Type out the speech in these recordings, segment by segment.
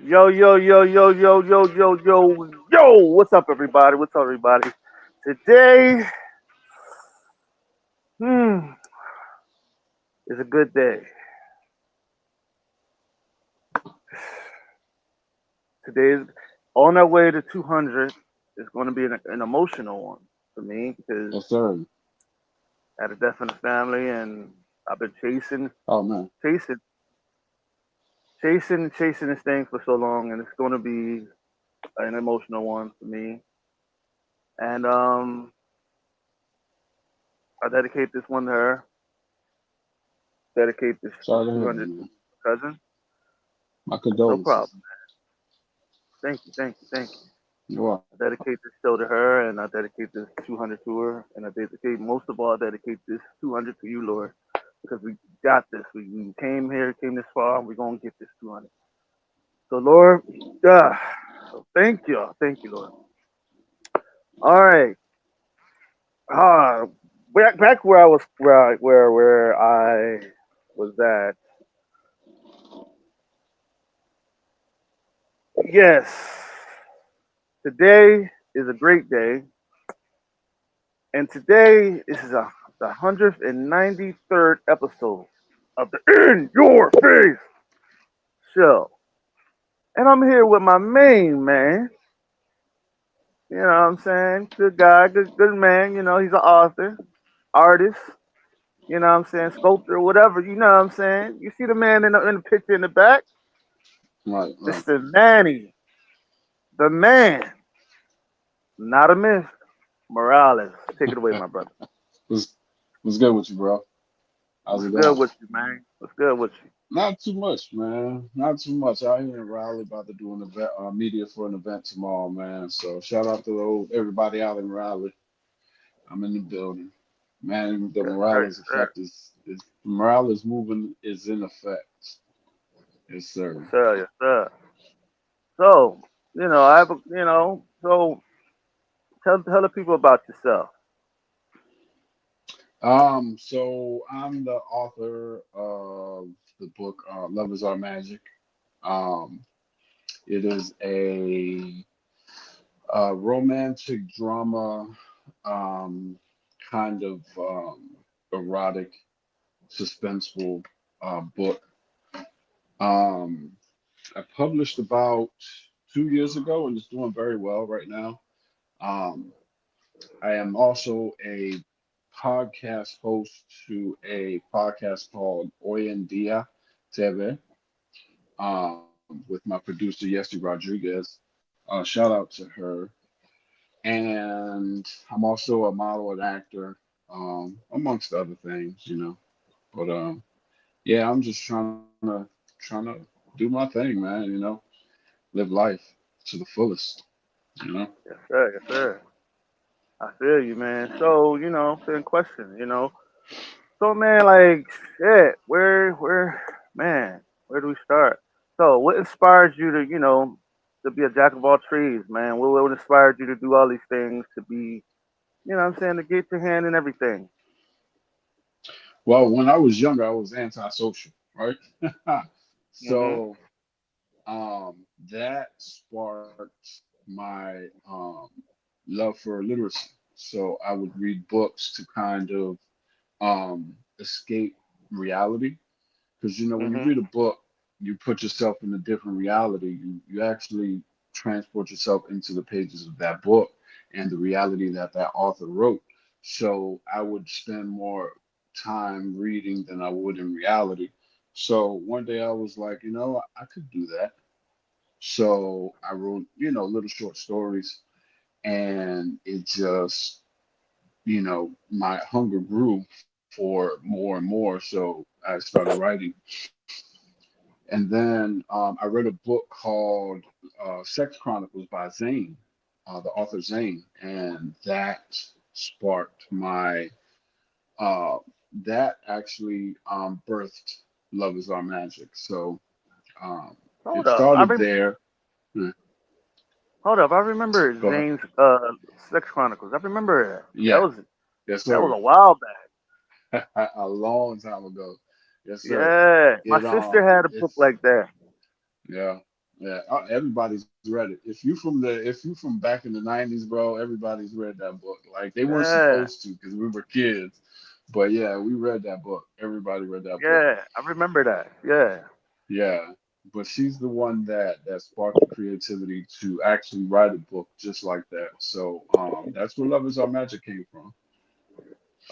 Yo, yo, yo, yo, yo, yo, yo, yo, yo. What's up, everybody? What's up, everybody? Today, hmm, is a good day. Today is on our way to 200. It's going to be an emotional one for me because Yes, sir. I had a death in the family and I've been Oh man. chasing, chasing this thing for so long, and it's going to be an emotional one for me. And I dedicate this one to her. Dedicate this Sorry to hear that, 200 to man. my cousin. My No condolences. problem. Thank you, thank you, thank you. You're welcome. I dedicate this show to her, and I dedicate this 200 to her, and I dedicate most of all, I dedicate this 200 to you, Lord, because we got this. We came here, came this far, and we're gonna get this 200. So, Lord, so thank you, Lord. All right, uh, back where I was, where I was at. Yes, today is a great day, and today this is the 193rd episode of the In Your Face show. And I'm here with my main man. You know what I'm saying? Good guy, good man. You know, he's an author, artist, you know what I'm saying, sculptor, whatever, you know what I'm saying? You see the man in the picture in the back? Right, right. Mr. Manny, the man, not a myth, Morales. Take it away, my brother. what's what's good with you, bro? How's What's it good going? with you, man? What's good with you? Not too much, man. Not too much. Out here in Raleigh, about to do an event, media for an event tomorrow, man. So shout out to everybody out in Raleigh. I'm in the building, man. The Yes, sir, Morales yes, sir. effect is Morales moving is in effect. Yes, Yes, sir. sir, yes, sir. So, I have so tell the people about yourself. So I'm the author of the book Love Is Our Magic. Um, it is a romantic drama, um, kind of erotic, suspenseful book. Um, I published about 2 years ago, and it's doing very well right now. Um, I am also a podcast host to a podcast called Hoy en Dia TV, with my producer Yesty Rodriguez. Shout out to her. And I'm also a model and actor, amongst other things, you know. But yeah, I'm just trying to do my thing, man. You know, live life to the fullest. You know. Yes, sir, yes, sir. I feel you, man. So, same question, So, man, like, shit, man, where do we start? So, what inspires you to, to be a jack of all trades, man? What inspired you to do all these things, to be, what I'm saying, to get your hand in everything? Well, when I was younger, I was antisocial, right? Hmm. So that sparked my love for literacy. So I would read books to kind of escape reality. Because you know, when you Hmm. read a book, you put yourself in a different reality. You actually transport yourself into the pages of that book and the reality that that author wrote. So I would spend more time reading than I would in reality. So one day I was like, you know, I could do that. So I wrote, you know, little short stories, and it just, you know, my hunger grew for more and more. So I started writing. And then I read a book called Sex Chronicles by Zane, the author Zane, and that sparked uh, that actually birthed Love Is Our Magic. So um, Hold it up, started there. Hmm, hold up. I remember Go ahead. Zane's Sex Chronicles. I remember that. Yeah, yes, That was sir. a while back. A long time ago. Yes, sir. Yeah, my It sister had a book it's like that. yeah. Yeah, everybody's read it. If you from back in the '90s, bro, everybody's read that book. Like they weren't Yeah, supposed to because we were kids, but yeah, we read that book. Everybody read that book. yeah, I remember that. Yeah, Yeah, but she's the one that sparked the creativity to actually write a book just like that. So that's where Love Is Our Magic came from.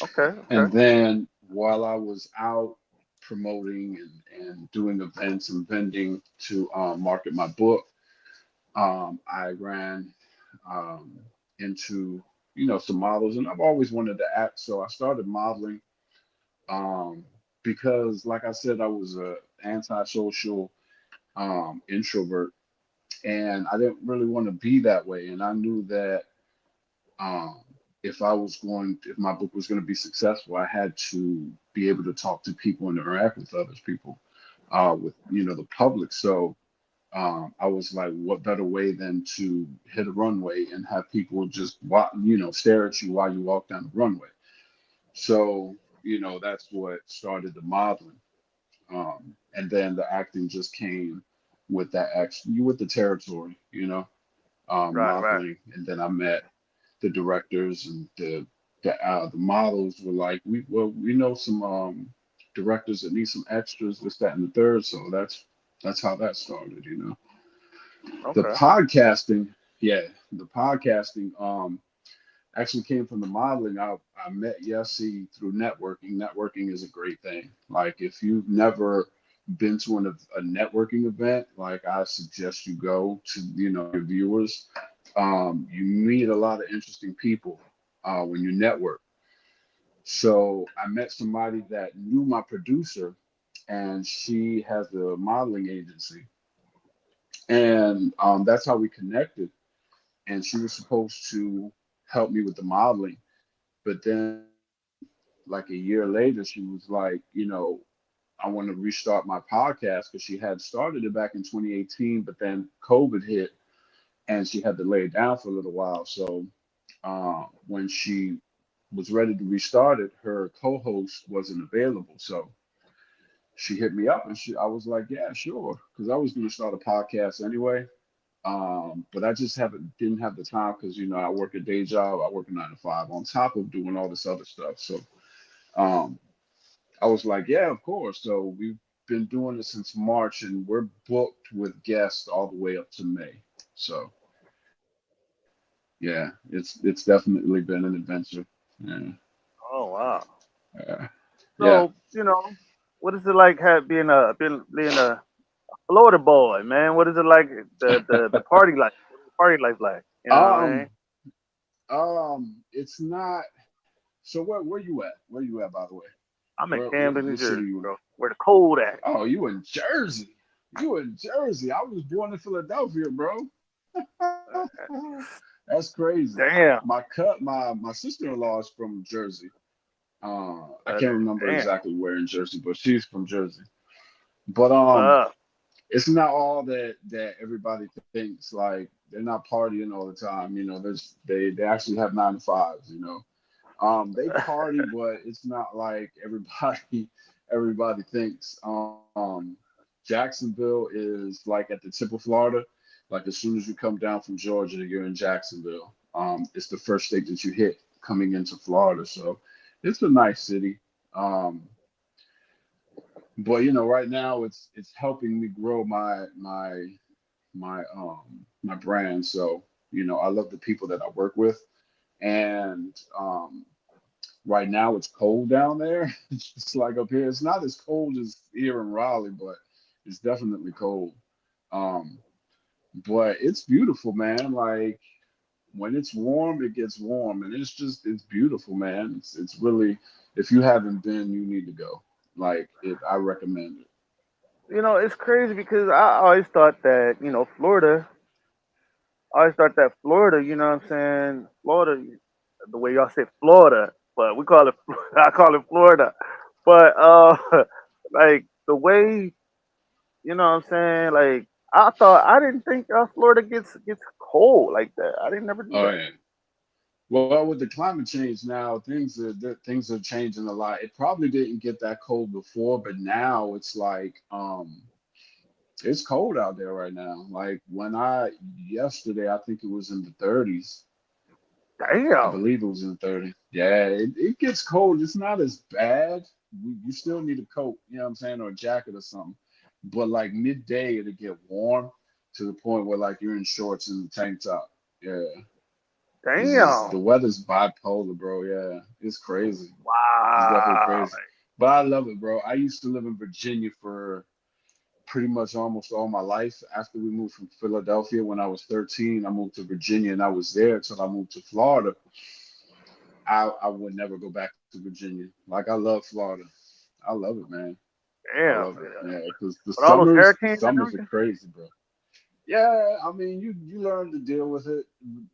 okay, And okay, then while I was out promoting and doing events and vending to market my book, I ran um, into some models, and I've always wanted to act, so I started modeling because, like I said, I was a antisocial introvert, and I didn't really want to be that way, and I knew that um, if my book was going to be successful, I had to be able to talk to people and interact with other people, with the public. So I was like, what better way than to hit a runway and have people just stare at you while you walk down the runway. So that's what started the modeling, and then the acting just came with that action, with the territory, right, right. modeling, and then I met the directors and the models were like, we know some directors that need some extras, this, that, and the third. So that's how that started. The Okay, podcasting, yeah, the podcasting actually came from the modeling. I met Yessie through networking. Networking is a great thing. Like if you've never been to a networking event, like I suggest you go to, your viewers. You meet a lot of interesting people when you network. So I met somebody that knew my producer, and she has a modeling agency, and that's how we connected. And she was supposed to help me with the modeling. But then, like a year later, she was like, I want to restart my podcast because she had started it back in 2018, but then COVID hit and she had to lay it down for a little while. So when she was ready to restart it, her co host wasn't available. So she hit me up and I was like, yeah, sure. Because I was going to start a podcast anyway. But I just didn't have the time because I work a day job. I work a 9 to 5 on top of doing all this other stuff. So um, I was like, yeah, of course. So we've been doing it since March, and we're booked with guests all the way up to May. So yeah, it's definitely been an adventure. Yeah, oh wow. yeah, yeah. So what is it like being a Florida boy, man? What is it like the party like? What is the party life like? You know what I mean? um, it's not. So where you at? Where you at, by the way? I'm in Where Camden, New what city Jersey, you in? bro. Where the cold at? Oh, you in Jersey? You in Jersey? I was born in Philadelphia, bro. That's crazy. Damn. My sister-in-law is from Jersey. I Uh, can't remember damn. exactly where in Jersey, but she's from Jersey. But Uh, it's not all that everybody thinks. Like they're not partying all the time. They actually have 9 to 5s. They party, but it's not like everybody everybody thinks. Jacksonville is like at the tip of Florida. Like as soon as you come down from Georgia, you're in Jacksonville. It's the first state that you hit coming into Florida, so it's a nice city. Um, but right now it's helping me grow my brand. So I love the people that I work with, and right now it's cold down there. It's just like up here. It's not as cold as here in Raleigh, but it's definitely cold. Um, but it's beautiful, man. Like when it's warm, it gets warm, and it's beautiful, man. It's really, if you haven't been, you need to go. Like I recommend it. it's crazy because I always thought that Florida. I always thought that Florida. You know what I'm saying? Florida, the way y'all say Florida, but we call it. I call it Florida. But like the way what I'm saying, like I didn't think Florida gets cold like that. I didn't never do Oh that. yeah. Well, with the climate change now, things are changing a lot. It probably didn't get that cold before, but now it's like It's cold out there right now. Like when I yesterday, I think it was in the 30s. I Damn, believe it was in the 30s. Yeah, it gets cold. It's not as bad. You still need a coat, you know what I'm saying, or a jacket or something. But like midday, it'll get warm to the point where like you're in shorts and a tank top. Yeah, the damn, weather's bipolar, bro. Yeah, it's crazy. It's definitely wow, crazy. But I love it, bro. I used to live in Virginia for pretty much almost all my life. After we moved from Philadelphia when I was 13, I moved to Virginia and I was there until I moved to Florida. I would never go back to Virginia. Like I love Florida. I love it, man. I damn. love it. Yeah, because the With all those summers, the hurricanes and summers are everything. crazy, bro. Yeah, I mean, you learn to deal with it.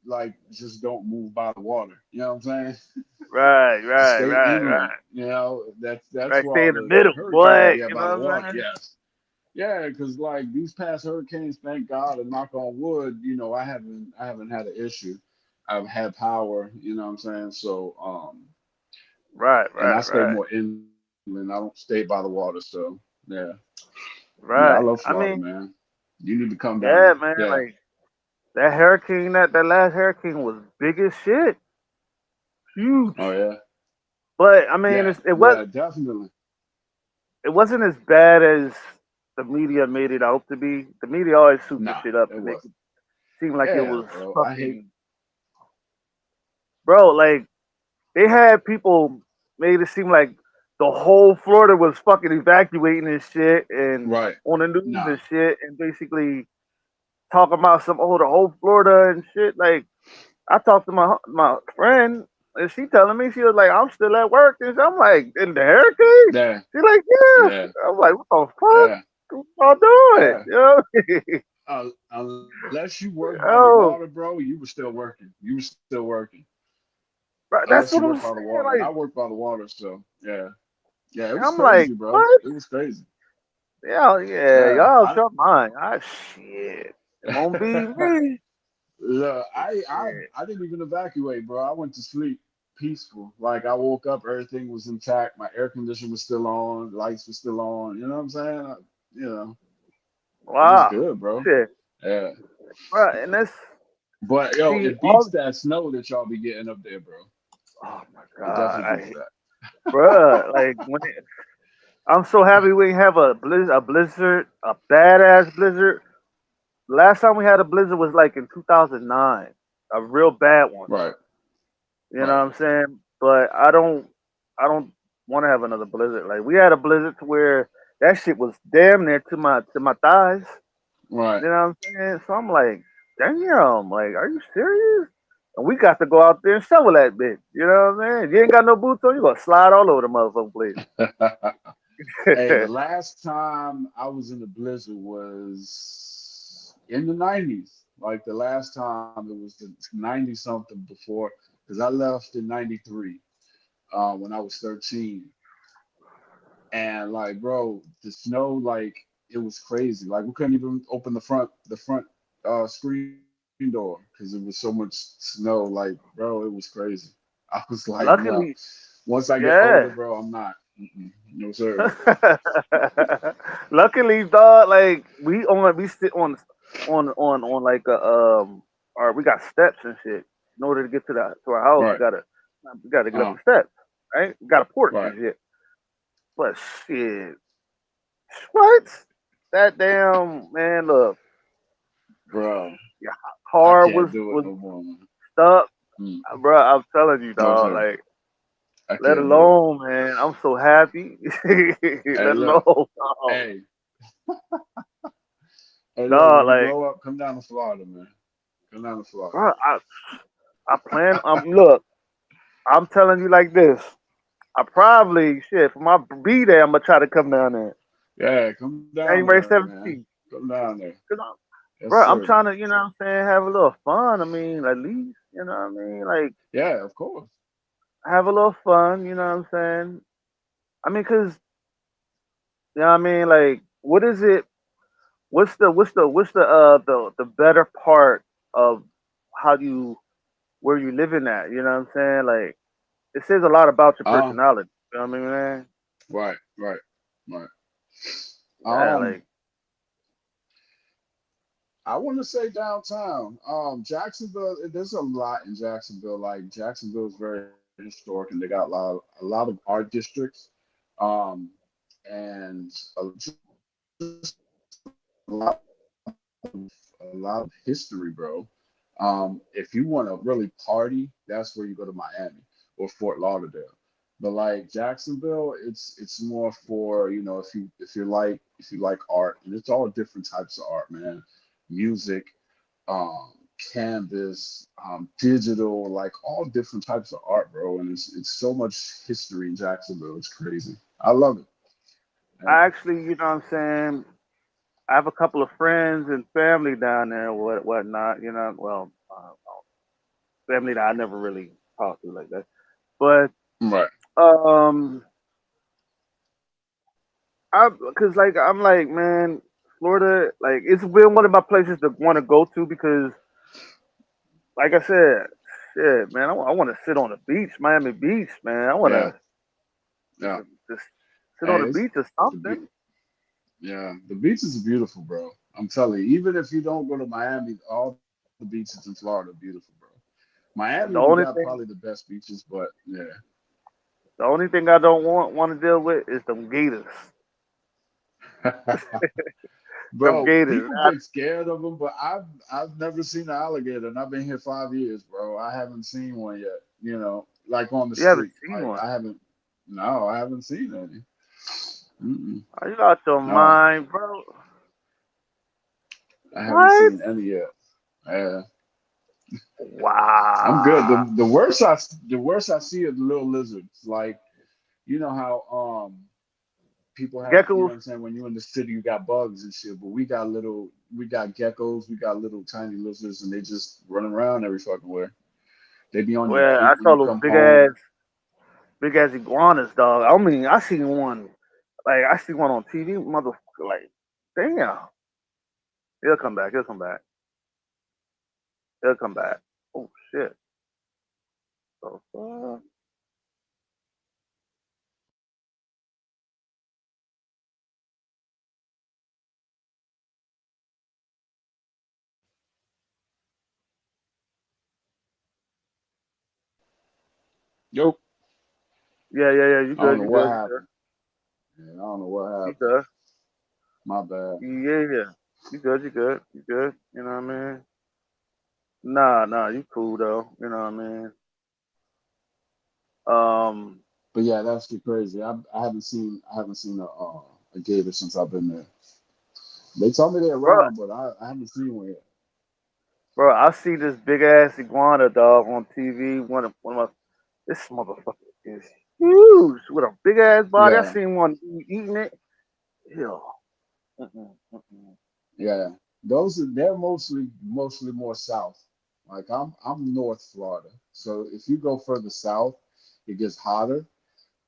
Like, just don't move by the water. You know what I'm saying? Right, Just right, stay right, inland. right. You know, that's Right, where stay all in the the middle, hurricanes are. boy. Yeah, You by the know what I'm water. saying? Yes. Yeah, because like these past hurricanes, thank God, and knock on wood, I haven't had an issue. I've had power. You know what I'm saying? So Right, and I right, stay right, more inland. I don't stay by the water. So yeah, yeah, I love right. Florida, I mean, man. You need to come down there. yeah, man. Yeah. Like that hurricane, that last hurricane was big as shit, Oh huge. yeah. But I mean, Yeah. it was Yeah. Definitely. it wasn't as bad as the media made it out to be. The media always super Nah, shit up it to make it wasn't. seem like it Yeah, was bro. I hate. fucking bro. Like they had people made it seem like the whole Florida was fucking evacuating and shit, and Right. on the news Nah. and shit, and basically talking about some the whole Florida and shit. Like I talked to my friend, and she telling me she was like, I'm still at work, and I'm like, in the hurricane. Yeah. She's like, yeah. Yeah. I'm like, what the fuck? Yeah. What y'all doing? Yeah. You know? Unless you work by the water, Oh, bro, you were still working. You were still working. right, Unless you that's work what by I'm the saying. water, and I Like, work by the water, so yeah. Yeah, it was I'm crazy, like, bro. what? It was crazy. Yeah, Yeah. y'all jump mine. Ah, shit. It won't be me. Look, Shit. I didn't even evacuate, bro. I went to sleep peaceful. Like I woke up, everything was intact. My air conditioner was still on, lights were still on. You know what I'm saying? You know, it was Wow. good, bro. Shit. Yeah. Right, and that's But yo, see it beats all. that snow that y'all be getting up there, bro. Oh my It god, definitely I beats hate, that. bruh. Like I'm so happy we have a blizzard, a badass blizzard. Last time we had a blizzard was like in 2009, a real bad one. Right, You know what right, I'm saying? But I don't want to have another blizzard. Like we had a blizzard to where that shit was damn near to my thighs. right. You know what I'm saying? So I'm like, damn, like, are you serious? And we got to go out there and shovel that bitch. You know what I'm saying? You ain't got no boots on, you gonna slide all over the motherfucking Hey, the place. last time I was in the blizzard was in the 90s. Like the last time it was the 90 something before, because I left in 93 when I was 13. And like, bro, the snow, like, it was crazy. Like, we couldn't even open the front screen door because there was so much snow. Like, bro, it was crazy. I was like, no. Luckily, Once I get older, bro, yeah. I'm not. Mm-mm. No, sir. Luckily, dog, like we sit on like a or we got steps and shit. In order to get to our house, Right. we gotta get up Uh, the steps, right? We got a porch right. and shit. But shit, what? That damn man, look, Bro, your I car can't do it was no more, man. stuck, Mm. bro. I'm telling you, No, dog. sir. Like, I let can't do it. alone, man. I'm so happy. Hey, Let alone, look. dog. Hey, hey, look. Dog, When you like, grow up, come down to Florida, man. Come down to Florida. bro, I plan. Look, I'm telling you like this. I probably shit for my B day. I'm gonna try to come down there Yeah, come down there, January man. 17th. Come down there. Cause Yes, bro, sir. I'm trying to, you know what I'm saying, have a little fun. I mean, at least, you know what I mean, like Yeah, of course. have a little fun. You know what I'm saying? I mean, cause you know what I mean, like, what is it? What's the better part of how you where you living at? You know what I'm saying? Like, it says a lot about your Uh, personality. You know what I mean, man? right, right, right. Yeah, Um, like. I want to say downtown. Jacksonville. There's a lot in Jacksonville. Like Jacksonville is very historic, and they got a lot of art districts, um, and just a lot of history, bro. If you want to really party, that's where you go to Miami or Fort Lauderdale. But like Jacksonville, it's more for, if you like art, and it's all different types of art, man. Music, um, canvas, digital, like all different types of art, bro. And it's so much history in Jacksonville. It's crazy. I love it. Yeah. I actually, you know what I'm saying, I have a couple of friends and family down there, whatnot, you know, well, family that I never really talked to like that. But Right. um, cause like I'm like, man, Florida, like it's been one of my places to want to go to because, like I said, shit, man, I want to sit on the beach, Miami Beach, man. I want Yeah. to Yeah. just sit on Hey, the it's beach or the be- something. yeah, the beaches are beautiful, bro. I'm telling you, even if you don't go to Miami, all the beaches in Florida are beautiful, bro. Miami, we The got only probably the thing, best beaches, but yeah. the only thing I don't want to deal with is them gators. Them Bro, gators. people get scared of them, but I've never seen an alligator, and I've been here 5 years, bro. I haven't seen one yet. Like on the You haven't street. seen Like one. I haven't. No, I haven't seen any. Mm-mm. Are you out your No, mind, bro? I haven't What? seen any yet. Yeah, I'm good. Wow. The worst I see are the little lizards. Like you know how people have, Geckos? what I'm saying, when you're in the city you got bugs and shit, but we got geckos, we got little tiny lizards, and they just run around every fucking where. They be on your Well, I gate when saw you those come home. big ass iguanas, dog. I mean, I seen one, like I see one on TV, motherfucker. Like, damn, he'll come back. He'll come back. He'll come back. Oh shit. So, Yo, yeah, yeah, yeah. You I don't good? know You what good? You good? happened. Yeah, I don't know what You happened. good? My bad. Yeah, yeah. You good? You good? You good? You know what I mean? Nah, nah. You cool though. You know what I mean? Um, But yeah, that's shit crazy. I haven't seen a gator since I've been there. They told me they're bro, around, but I haven't seen one yet. bro. I see this big ass iguana dog on TV. One of my this motherfucker is huge with a big ass body. I Yeah, seen one eating it. Ew. Mm-mm, mm-mm. yeah. They're mostly more south. Like I'm North Florida, so if you go further south, it gets hotter,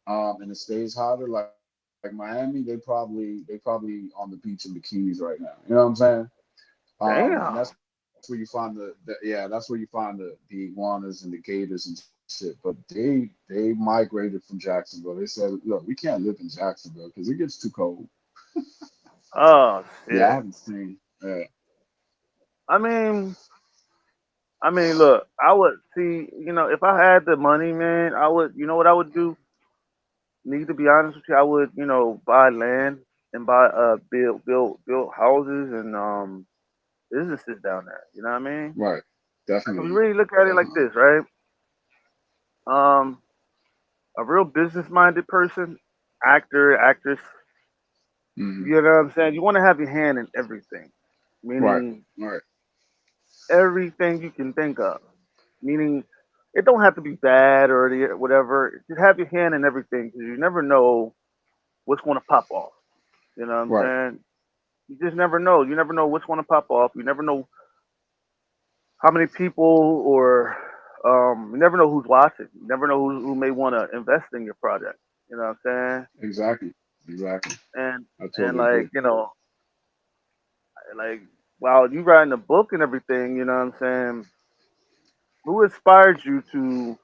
and it stays hotter. Like Miami, they probably on the beach in bikinis right now. You know what I'm saying? And Damn. that's where you find the iguanas and the gators and shit. But they migrated from Jacksonville. They said, look, we can't live in Jacksonville because it gets too cold. Oh Yeah, I shit. haven't seen. I mean, look. I would see. You know, if I had the money, man, I would. You know what I would do? Need to be honest with you, I would. You know, buy land and buy build houses and businesses down there. You know what I mean? Right. Like if you Definitely. really look at it like Definitely. this, right? Um, a real business minded person, actor, actress. Hmm. You know what I'm saying? You want to have your hand in everything, Right. meaning Right. everything you can think of. Meaning, it don't have to be bad or whatever. Just have your hand in everything because you never know what's going to pop off. You know what Right. I'm saying? You just never know. You never know what's going to pop off. You never know how many people or you never know who's watching. You never know who may want to invest in your project. You know what I'm Exactly. Exactly. saying? And I and totally like agree. like while you writing a book and everything, you know what I'm saying? Who inspired you to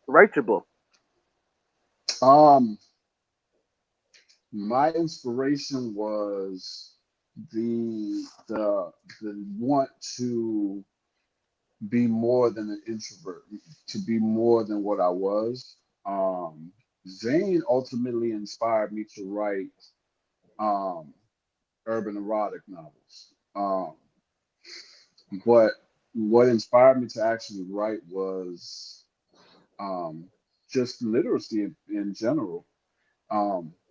write your book? Um, my inspiration was. the want to be more than an introvert, to be more than what I was. Zane ultimately inspired me to write um, urban erotic novels. But what inspired me to actually write was um, just literacy in general. Because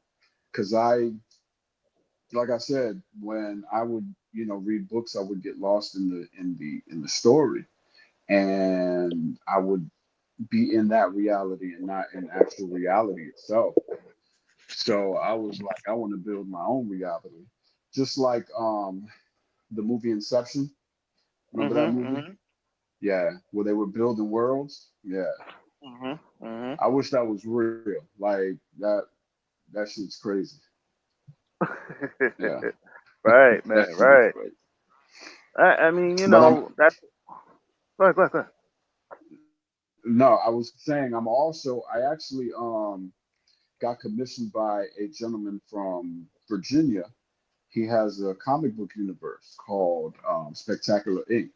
like I said, when I would, read books, I would get lost in the story, and I would be in that reality and not in actual reality itself. So I was like, I want to build my own reality, just like the movie Inception. Remember that movie? Mhm. Yeah, where they were building worlds. Yeah, Mhm. Mhm. I wish that was real. Like that shit's crazy. Yeah, Right, that man. shit is Right. crazy. I mean, But that's. Go ahead. Go ahead. Go ahead. no, I was saying I actually got commissioned by a gentleman from Virginia. He has a comic book universe called Spectacular Inc.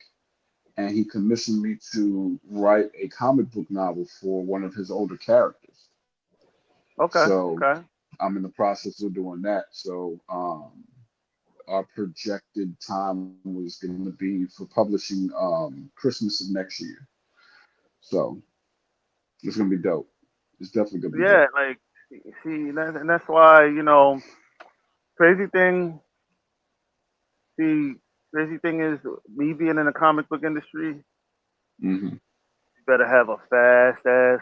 And he commissioned me to write a comic book novel for one of his older characters. Okay. So Okay. I'm in the process of doing that. So our projected time was going to be for publishing Christmas of next year. So it's going to be dope. It's definitely going to be Yeah. dope. Like, see, and that's why crazy thing. See, crazy thing is me being in the comic book industry. You Hmm. better have a fast ass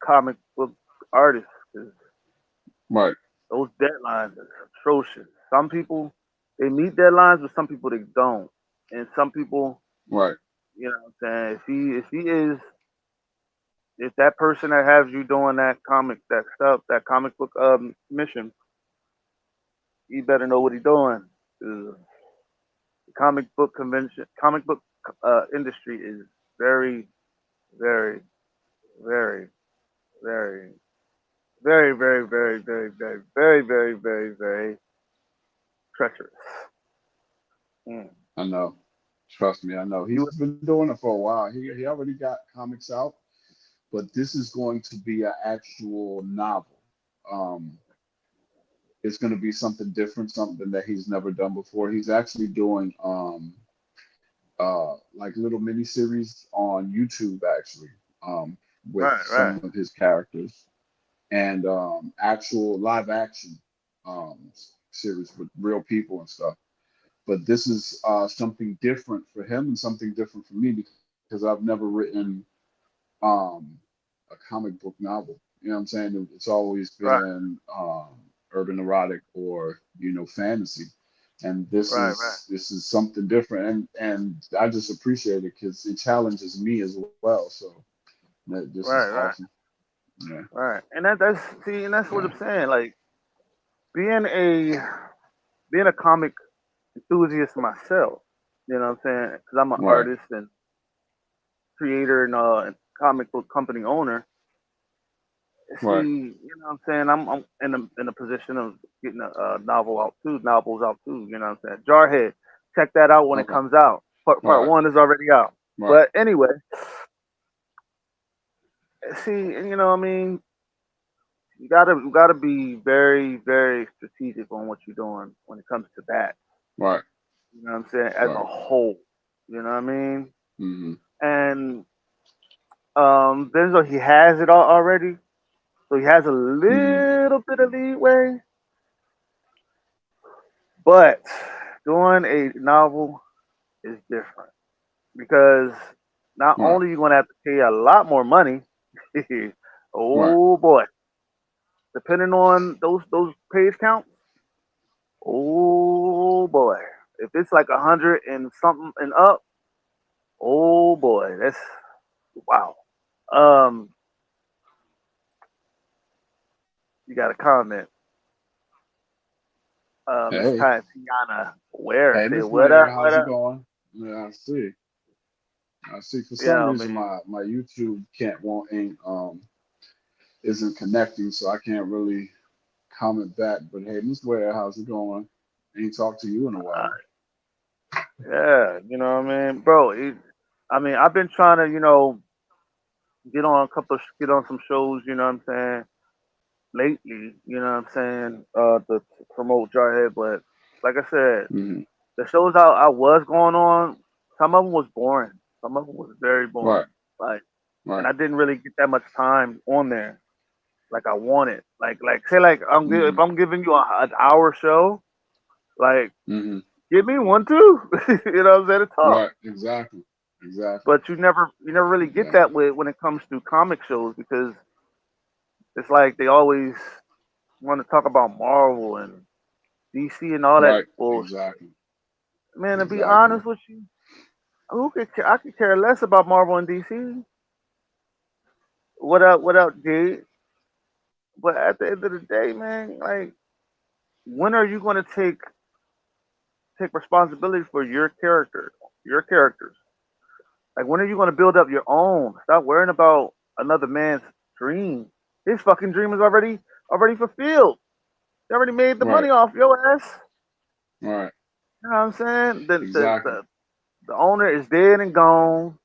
comic book artist, 'cause Right, those deadlines are atrocious. Some people they meet deadlines, but some people they don't. And some people, right. what I'm saying, if that person that has you doing that stuff, that comic book mission, he better know what he's doing. 'Cause the comic book industry is very, very, very, very, very, very, very, very, very, very, very, very, very treacherous. Mm. I know. Trust me, I know. You He's been doing it for a while. He already got comics out, but this is going to be an actual novel. Um, it's going to be something different, something that he's never done before. He's actually doing like little mini series on YouTube actually, with right, some right, of his characters and actual live action series with real people and stuff. But this is something different for him and something different for me because I've never written um, a comic book novel. You know what I'm saying? It's always right, been urban erotic or fantasy, and this right, right, is this is something different, and I just appreciate it because it challenges me as well. So this is right, awesome. right, Yeah, right. And that's see, and that's what yeah, I'm saying. Like being a being a comic enthusiast myself. You know what I'm saying? Because I'm an right, artist and creator and comic book company owner. See, right. what I'm saying? I'm in a position of getting a novel out too, novels out too. You know what I'm saying? Jarhead, check that out when it Okay, comes out. Part right, one is already out. right. But anyway, see, what I mean, you gotta be very very strategic on what you're doing when it comes to that. Right, You know what I'm saying? As a right. whole, you know what I mean? Hmm. And Benzo, he has it all already, so he has a Hmm. little bit of leeway. But doing a novel is different because not Right, only are you going to have to pay a lot more money, right, oh boy, depending on those page counts, oh boy, if it's like 100 and something and up, oh boy, that's wow. Um, you got a comment, Miss hey, Tatiana. Where hey, say Miss what Ware, up? What how's it up? going? Yeah, I see. I see. For Yeah, some I reason, mean, my YouTube can't won't ain't isn't connecting, so I can't really comment back. But hey, Miss Ware, how's it going? Ain't talked to you in a while. Yeah, you know what I mean, bro. I mean, I've been trying to, get on some shows. You know what I'm saying? Lately, you know what I'm saying? To promote Jarhead, but like I said, Hmm. the shows I was going on, some of them was boring. Some of them was very Right, boring. Like, and right. I didn't really get that much time on there like I wanted. Like say like if Hmm. I'm giving you an hour show, like Hmm. give me one too. You know what I'm saying? To talk. Right, exactly, exactly, But you never really get exactly. that with when it comes to comic shows because it's like they always want to talk about Marvel and DC and all that Right, bullshit. exactly, Man, to be exactly. honest with you, I could care less about Marvel and DC. What up, Jade? But at the end of the day, man, like when are you going to take responsibility for your characters? Like when are you going to build up your own? Stop worrying about another man's dream. His fucking dream is already fulfilled. He already made the Right, money off your ass. right, You know what I'm saying? The the exactly. the, the owner is dead and gone.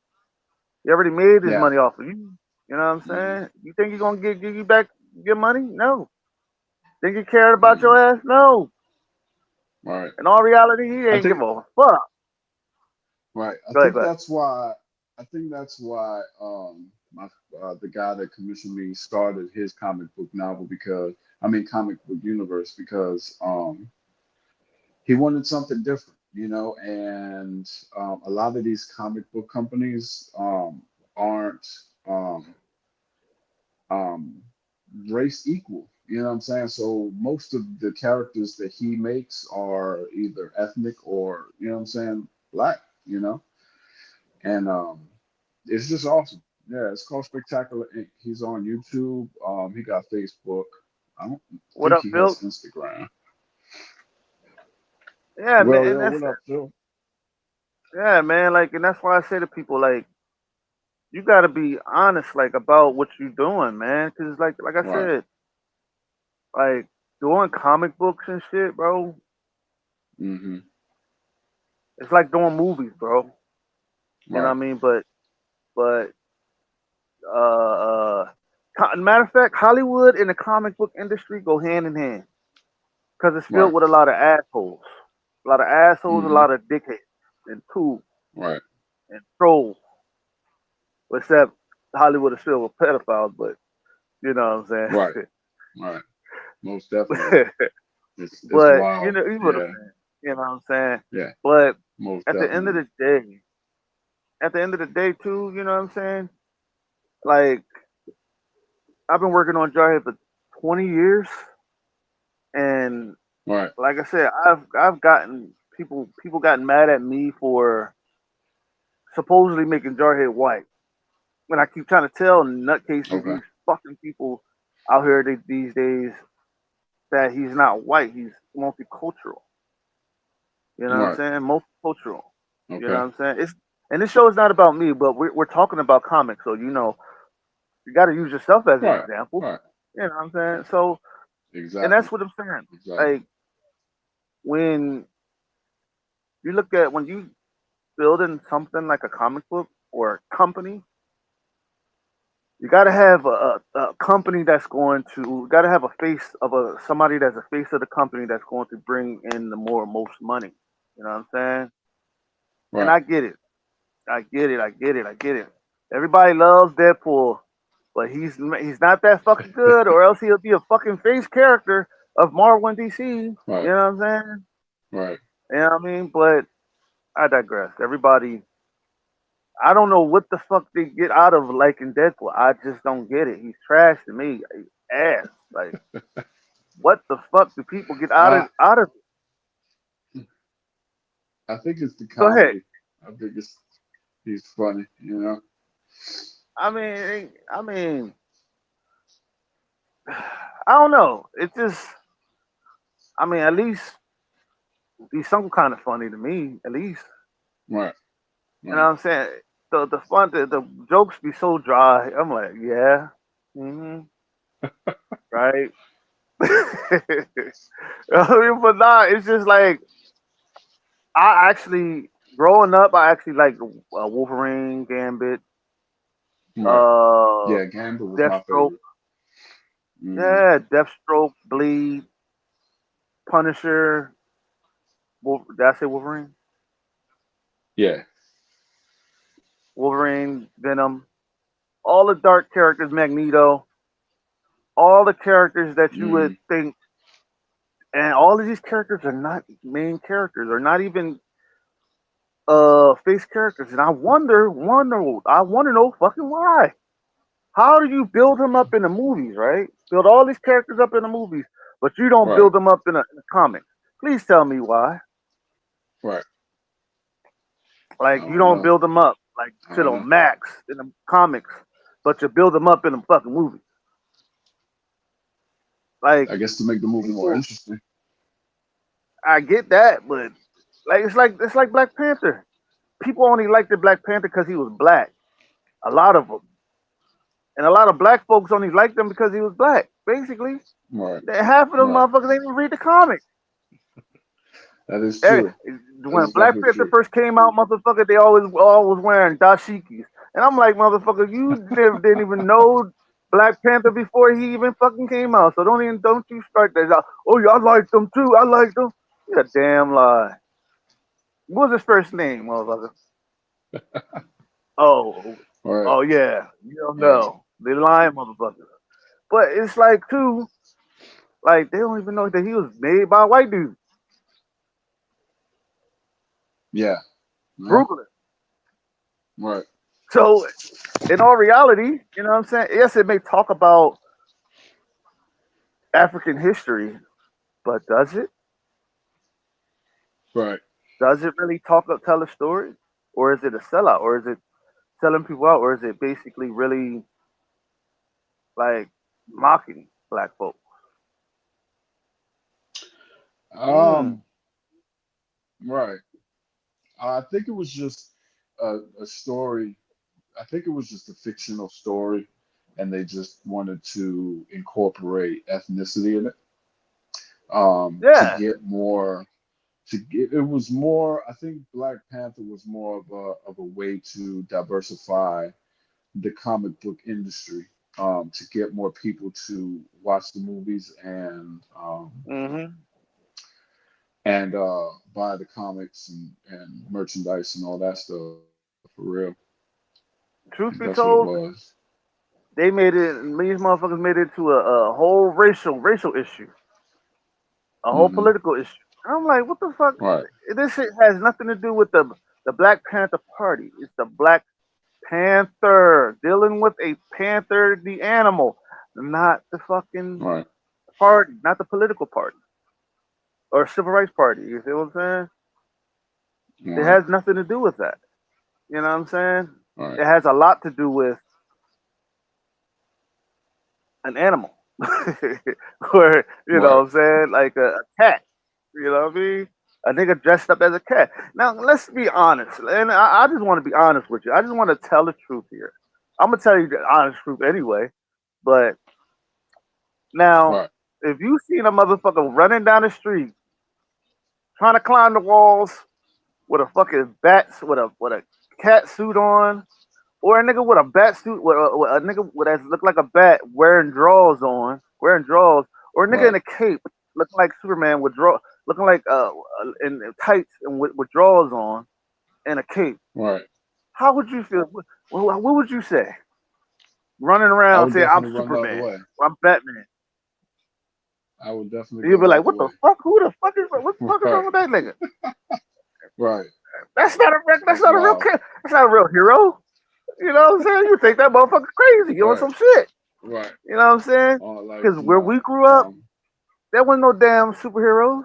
He already made his Yeah. money off of you. You know what I'm Hmm. saying? You think he's gonna give you back your money? No. Think he cared about your Hmm. ass? No. Right. In all reality, he I ain't give think a fuck. right. I Go ahead, think go ahead. that's why. I think that's why my the guy that commissioned me started his comic book novel because I mean comic book universe because he wanted something different, you know, and a lot of these comic book companies aren't um, um, race equal. You know what I'm saying? So most of the characters that he makes are either ethnic or, you know what I'm saying, black, you know? And it's just awesome. Yeah, it's called Spectacular Inc. He's on YouTube. He got Facebook. I don't What think up, he Phil? has Instagram. Yeah, man, Well, and yo, that's what up, Phil? yeah, man. Like, and that's why I say to people, like, you got to be honest, like, about what you're doing, man. Because, like I Right. said, like doing comic books and shit, bro. Mm-hmm. It's like doing movies, bro. You know what Right. I mean? But matter of fact, Hollywood and the comic book industry go hand in hand because it's filled Right. with a lot of assholes, a Mm-hmm. lot of dickheads and tools Right. and trolls. Except Hollywood is filled with pedophiles, but you know what I'm Right. saying. Right. Most definitely. It's But wild. you know what I'm Yeah. saying. You know what I'm saying. Yeah. But Most at the end of definitely. the day, too, you know what I'm saying. Like I've been working on Jarhead for 20 years, and Right. like I said, I've gotten people gotten mad at me for supposedly making Jarhead white. When I keep trying to tell nutcases, Okay. these fucking people out here these days that he's not white, he's multicultural. You know what I'm Right. saying? Multicultural. You know Okay. what I'm saying? It's and this show is not about me, but we're talking about comics, so you got to use yourself as an Right. example. Right. You know what I'm saying? So, and Exactly. that's what I'm saying. Exactly. Like when you look at when you building something like a comic book or a company, you got to have a company that's going to got to have a face of a somebody that's a face of the company that's going to bring in the most money. You know what I'm saying? And Right. I get it. I get it. I get it. I get it. Everybody loves Deadpool, but he's not that fucking good, or else he'll be a fucking face character of Marvel and DC. You Right. know what I'm saying? Right. You know what I mean? But I digress. Everybody, I don't know what the fuck they get out of liking Deadpool. I just don't get it. He's trash to me. He's ass. Like, what the fuck do people get I out of it? I think it's the Go ahead. comedy. I think it's he's funny, you know? I mean, I don't know. It's just, at least be some kind of funny to me. At least, Right. you know Right. what I'm saying. The jokes be so dry. I'm like, yeah, right. But nah, it's just like I actually growing up, I actually like Wolverine, Gambit, Right. uh, Yeah, Gambit was my Deathstroke. favorite. Hmm. Yeah, Deathstroke, Bleed, Punisher. Did I say Wolverine? Yeah. Wolverine, Venom. All the dark characters, Magneto. All the characters that you would Hmm. think, and all of these characters are not main characters, or not even face characters. And I want to know fucking why. How do you build them up in the movies, right? Build all these characters up in the movies, but you don't Right. build them up in the comics. Please tell me why. Right. I Like you don't don't know. build them up like I to don't the know. max in the comics, but you build them up in the fucking movie. Like I guess to make the movie more people, interesting. I get that, but like it's like Black Panther. People only liked the Black Panther because he was black. A lot of them, and a lot of black folks only liked him because he was black. Basically, Right. half of them Right. motherfuckers ain't even read the comics. That is Eh, true. That When is Black definitely Panther true. first came out, motherfucker, they always all was wearing dashikis, and I'm like, motherfucker, you didn't even know Black Panther before he even fucking came out. So don't you start that out. Oh yeah, I like them too. I like them. You a damn lie. What was his first name, motherfucker? Oh, Right. oh yeah, you don't Right. know. They lying, motherfucker. But it's like too, like they don't even know that he was made by a white dude, Yeah. Yeah. Brooklyn. Right. So in all reality, you know what I'm saying? Yes, it may talk about African history, but does it? Right. Does it really tell a story, or is it a sellout, or is it selling people out, or is it basically really like mocking black folk? Um. Mm. Right. I think it was just a story. I think it was just a fictional story, and they just wanted to incorporate ethnicity in it. To Yeah. get more. To get it was more. I think Black Panther was more of a way to diversify the comic book industry. To get more people to watch the movies Hmm. and buy the comics and merchandise and all that stuff for real. That's Truth what be it told, was. they made it. These motherfuckers made it to a whole racial issue, a whole Hmm. political issue. And I'm like, what the fuck? Right, This shit has nothing to do with the Black Panther Party. It's the Black Panther dealing with a panther, the animal, not the fucking right, party, not the political party or civil rights party. You see what I'm saying? It right, has nothing to do with that. You know what I'm saying? right, It has a lot to do with an animal, or you know right. what I'm saying, like a cat. You know what I mean? A nigga dressed up as a cat. Now let's be honest, and I just want to be honest with you. I just want to tell the truth here. I'm gonna tell you the honest truth anyway. But now, Right, if you seen a motherfucker running down the street trying to climb the walls with a fucking bat with a cat suit on, or a nigga with a bat suit with a nigga with that look like a bat wearing drawers, or a nigga in right, a cape looking like Superman looking like in tights and with drawers on and a cape. right. How would you feel? What would you say? Running I around would saying I'm definitely run the other Superman, way. or I'm Batman. I would definitely You'd go be the like, other what the way. fuck? Who the fuck is what the fuck is wrong Right, with that nigga? right. That's That's not a real wild. kid. That's not a real hero. You know what I'm saying? You think that motherfucker crazy on Right, some shit. right. You know what I'm saying? Like Because where we grew up, there was no damn superheroes.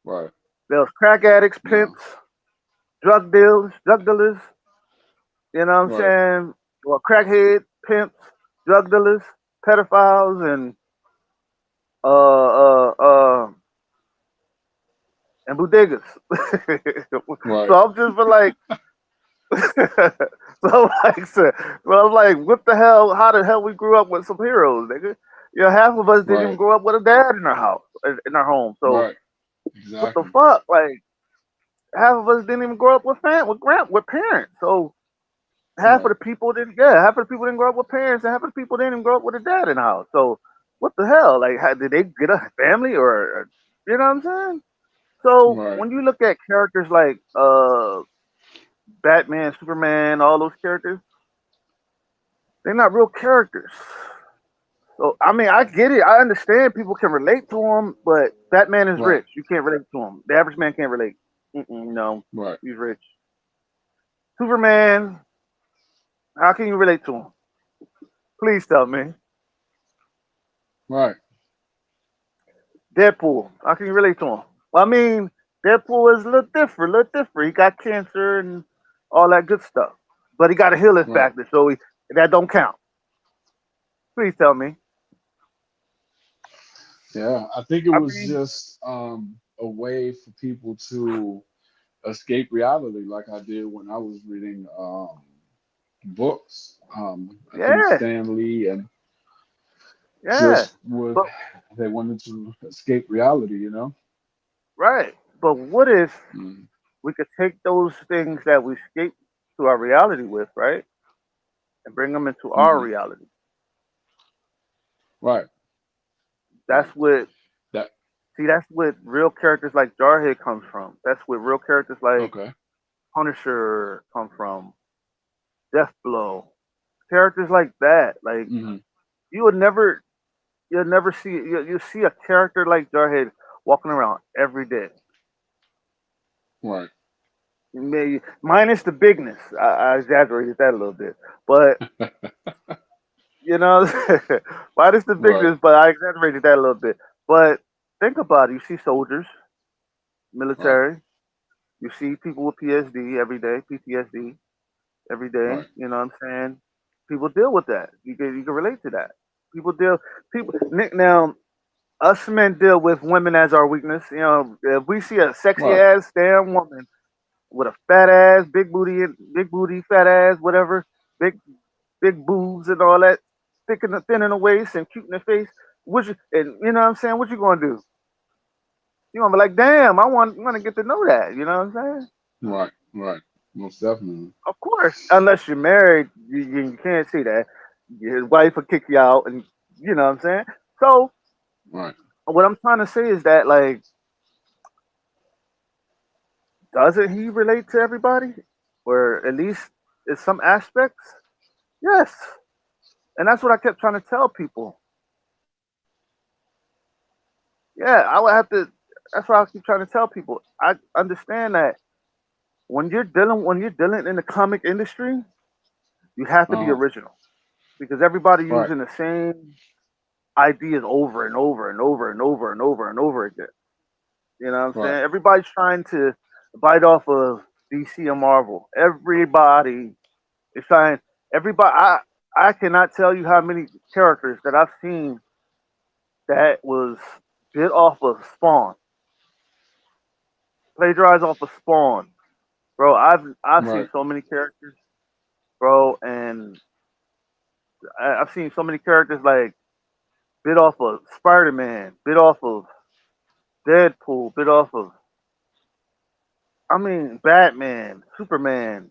right, There was crack addicts, no, pimps, drug dealers. You know what I'm right, saying? Well, crackhead, pimps, drug dealers, pedophiles, uh, uh, and bodegas. right, So I'm just for like, so I'm like, so I'm like, what the hell? How the hell we grew up with some heroes, nigga? You know, half of us didn't even Right. grow up with a dad in our house, in our home. So Right. what the Exactly. fuck? Like half of us didn't even grow up with with parents. So half of Right. the people didn't. Yeah, half of the people didn't grow up with parents, and half of the people didn't even grow up with a dad in the house. So what the hell? Like, did they get a family or you know what I'm saying? So Right. when you look at characters like Batman, Superman, all those characters, they're not real characters. So I mean, I get it. I understand people can relate to him, but Batman is Right. rich. You can't relate to him. The average man can't relate. No, Right. he's rich. Superman, how can you relate to him? Please tell me. Right. Deadpool, how can you relate to him? Well, I mean, Deadpool is a little different. A little different. He got cancer and all that good stuff, but he got a healing Right. factor, so that don't count. Please tell me. Yeah. I think it I was mean, just a way for people to escape reality, like I did when I was reading books. I think yeah, Stan Lee and yeah, just would but they wanted to escape reality, you know? right. But what if Mm, we could take those things that we escape to our reality with, right, and bring them into our hmm. reality? Right, That's right. what. That See, that's what real characters like Jarhead comes from. That's what real characters like okay. Punisher come from. Deathblow, characters like that. Like Hmm. you would never, you'll never see you see a character like Jarhead walking around every day. Right. Maybe minus the bigness. I exaggerated that a little bit, but you know, minus the Right, bigness. But I exaggerated that a little bit. But think about it. You see soldiers, right, military. You see people with PSD every day, PTSD every day. right, You know what I'm saying? People deal with that. You can relate to that. People deal people now us men deal with women as our weakness. You know, if we see a sexy right, ass damn woman with a fat ass, big booty, fat ass, whatever, big big boobs and all that, thin in the waist and cute in the face, and you know what I'm saying? What you gonna do? You gonna be like, damn, I want to get to know that. You know what I'm saying? right, right. Most definitely. Of course, unless you're married, you can't see that. Your wife will kick you out, and you know what I'm saying. So Right. what I'm trying to say is that like, doesn't he relate to everybody, or at least in some aspects? Yes, and that's what I kept trying to tell people. Yeah, I would have to. That's what I keep trying to tell people. I understand that when you're dealing in the comic industry, you have to be Uh-huh. original because everybody Right, using the same ideas over and over and over and over and over and over again. You know what I'm right, saying? Everybody's trying to bite off of DC and Marvel. Everybody is trying. Everybody. I cannot tell you how many characters that I've seen that was bit off of Spawn, plagiarized off of Spawn, bro. I've seen right, so many characters, bro, and I've seen so many characters like bit off of Spider Man, bit off of Deadpool, bit off of Batman, Superman.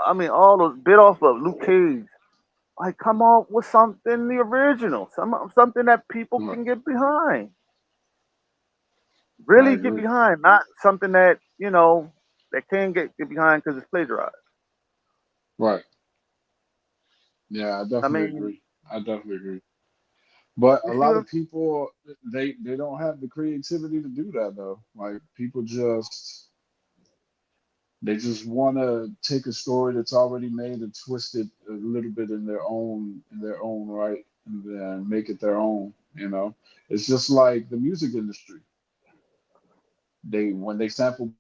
I mean all those bit off of Luke Cage. Like come on with something the original, something that people right. can get behind. I Really get agree. behind, not something that that can get behind because it's plagiarized. Right. Yeah, I I definitely mean, agree. I definitely agree. But you a see lot what? of people they don't have the creativity to do that though. Like people just they just want to take a story that's already made and twist it a little bit in their own right and then make it their own, you know. It's just like the music industry. They when they sample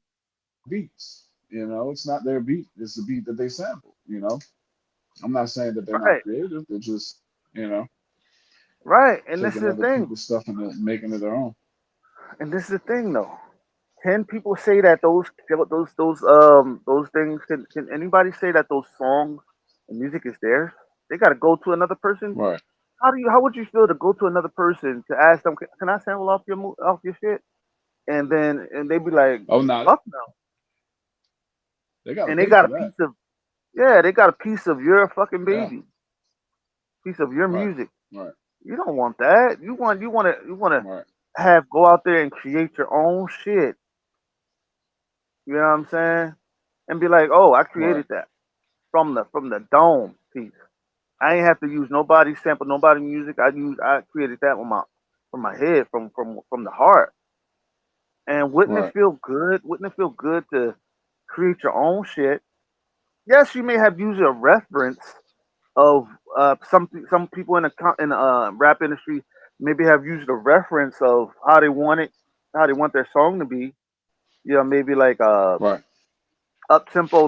beats, you know, it's not their beat, it's the beat that they sample, you know. I'm not saying that they're not Right, creative, they're just, you know, right. And this taking is the other thing. people's stuff and then making it their own. And this is the thing, though. Can people say that those things can anybody say that those songs and music is theirs? They got to go to another person Right. how would you feel to go to another person to ask them, can I sample off your off your shit? And then and they be like, Oh, no, fuck no. they got to And they pay got for a that. piece of yeah, they got a piece of your fucking Yeah, baby, piece of your right, music. right, You don't want that. You want to right, have go out there and create your own shit. You know what I'm saying? And be like, oh, I right, created that from the dome piece. I ain't have to use nobody sample, nobody music. I created that with my from my head, from the heart. And wouldn't it right, feel good? Wouldn't it feel good to create your own shit? Yes, you may have used a reference of some people in the rap industry maybe have used a reference of how they want their song to be. You know, maybe like right. up tempo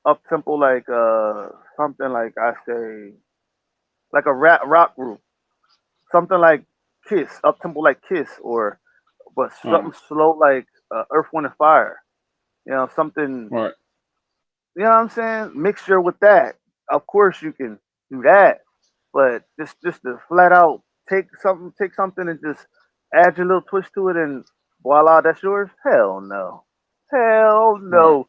up tempo something like I say like a rap rock group, something like Kiss, up tempo like Kiss, or but Uh, something slow like Earth, Wind and Fire. You know, something. right, You know what I'm saying? Mixture with that. Of course, you can do that, but just to flat out take something and just add your little twist to it, and voila, that's yours. Hell right, no,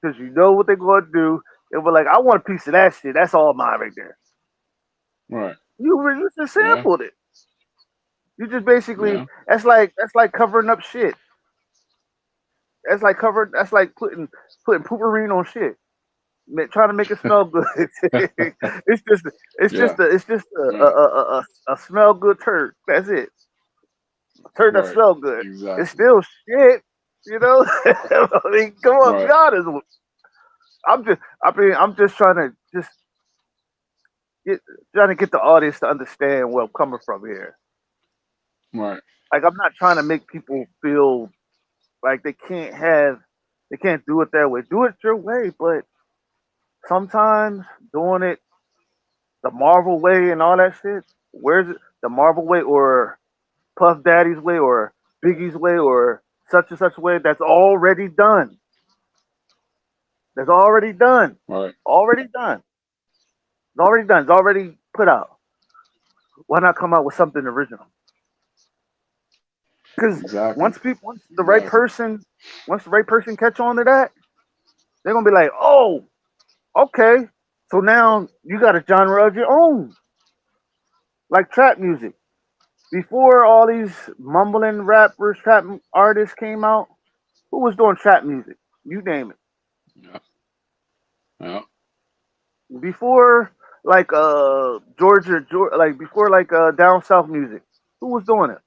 because you know what they're going to do. They'll be like, I want a piece of that shit. That's all mine right there. right. You just Yeah, sampled it. You just basically yeah, that's like covering up shit. That's like putting pooperine on shit. Trying to make it smell good. it's just yeah, it's just right, a smell good turd. That's it. A turd that right. smell good. It's Exactly. still shit. You know. I mean, come on, be Right, honest. I'm just get, trying to get the audience to understand where I'm coming from here. right, Like I'm not trying to make people feel like they can't do it their way. Do it your way, but sometimes doing it the Marvel way and all that shit. Where's it? The Marvel way or Puff Daddy's way or Biggie's way or such and such way? That's already done. That's already done. right. Already done. It's already done. It's already put out. Why not come out with something original? Because Exactly, exactly. once the right person catch on to that, they're gonna be like, oh, okay. So now you got a genre of your own, like trap music. Before all these mumbling rappers, trap artists came out, who was doing trap music? You name it. Yeah, yeah. Before like like before like down south music, who was doing it?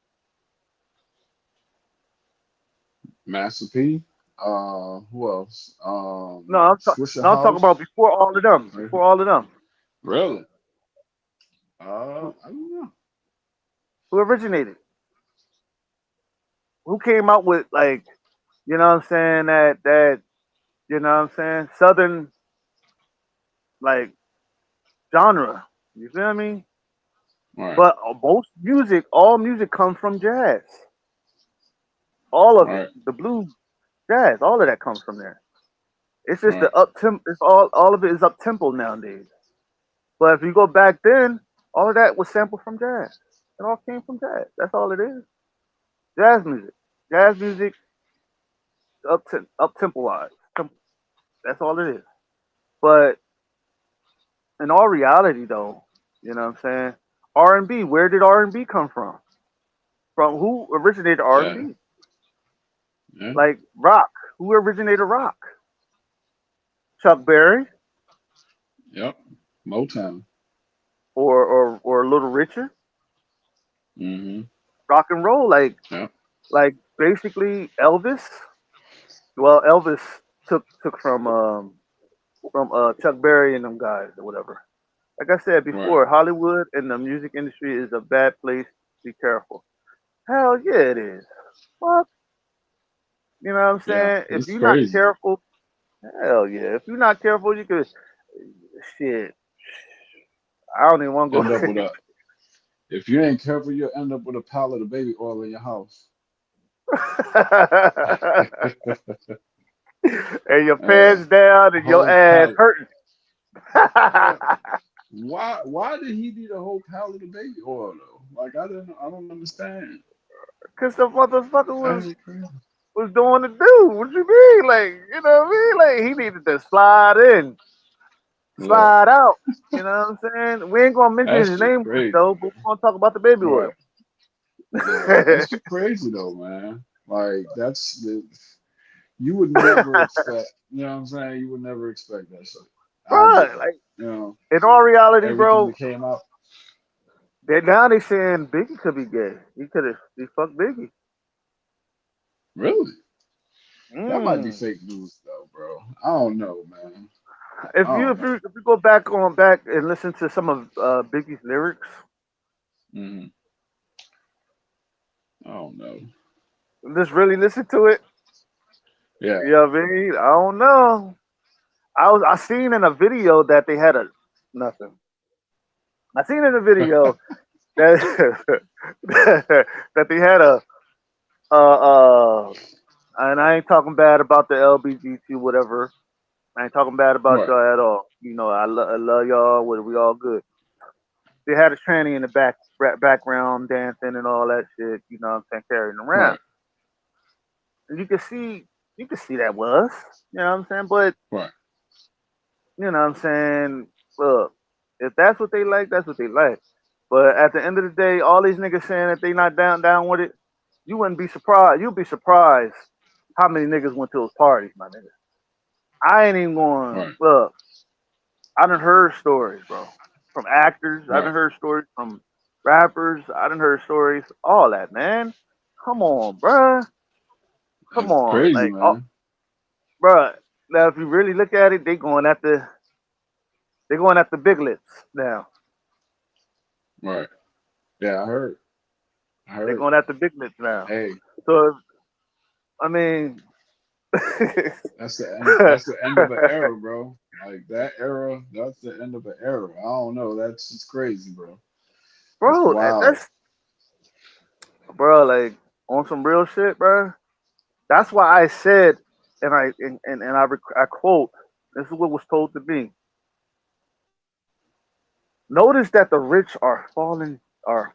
Master P. Who else? Swisher No, I'm talking about House. before all of them. Right. Before all of them, Really? who, I don't know. who originated? Who came out with like you know what I'm saying that you know what I'm saying southern like genre? You feel me? Right, But all music comes from jazz. All of it, right, the blues, jazz, all of that comes from there. It's just right, the up temp. It's all of it is up tempo nowadays. But if you go back then, all of that was sampled from jazz. It all came from jazz. That's all it is. Jazz music, jazz music, up tempo wise. That's all it is. But in all reality, though, you know what I'm saying? R&B. Where did R&B come from? From who originated yeah, R&B? yeah, Like rock. Who originated rock? Chuck Berry yep. Motown. or Little Richard? Mm-hmm. Rock and roll, Yep, like basically Elvis. Well, Elvis took from Chuck Berry and them guys or whatever. Like I said right. before, Hollywood and the music industry is a bad place. Be careful. Hell yeah, it is. Fuck, you know what I'm Yeah, saying? If it's you're not crazy. careful, hell yeah. If you're not careful, you could shit. I don't even want to End up go. with a. If you ain't careful, you'll end up with a pallet of baby oil in your house. And your Yeah, pants down a and your whole ass pallet. hurting. Yeah, Why did he need a whole pallet of baby oil though? Like I don't understand. Cause the motherfucker That was is crazy. was doing the do. What you mean? Like, you know what I mean? Like he needed to slide in, Look, slide out. You know what I'm saying? We ain't gonna mention that his shit name on the crazy, show, but we're gonna talk about the baby oil. right? Yeah, that shit crazy though, man. Like that's the you would never expect. You know what I'm saying? You would never expect that shit. I Bro, didn't. like You know in all reality, everything bro, that came out. now they saying Biggie could be gay. He fucked Biggie. Really? That might be Mm. fake news though, bro. I don't know, man. If I you don't if you know. if you go back and listen to some of Biggie's lyrics, Hmm. I don't know. just really listen to it. Yeah. You know what I mean? I don't know. I seen in a video that they had a nothing. I seen in a video that that they had and I ain't talking bad about the LBGT whatever. I ain't talking bad about Right. y'all at all. You know, I love y'all. We all good. They had a tranny in the background dancing and all that shit. You know what I'm saying? Carrying around, Right. and you can see that was. You know what I'm saying? But Right. you know what I'm saying? Look, if that's what they like, that's what they like. But at the end of the day, all these niggas saying that they not down with it, you wouldn't be surprised. You'd be surprised how many niggas went to those parties, my nigga. I ain't even going. Right. Look, I done heard stories, bro, from actors. I done Right. heard stories from rappers. I done heard stories. All that, man. Come on, bruh. Come That's on, crazy, like, oh, man. bruh. Now, if you really look at it, they going at the big lips now. Right. Yeah, I heard. I They're heard. going at the big lips now. Hey, So I mean, that's the end. That's the end of an era, bro. Like that era. That's the end of an era. I don't know. That's just crazy, bro. That's bro, wild. that's bro, like on some real shit, bro. That's why I said, and I quote, this is what was told to me. Notice that the rich are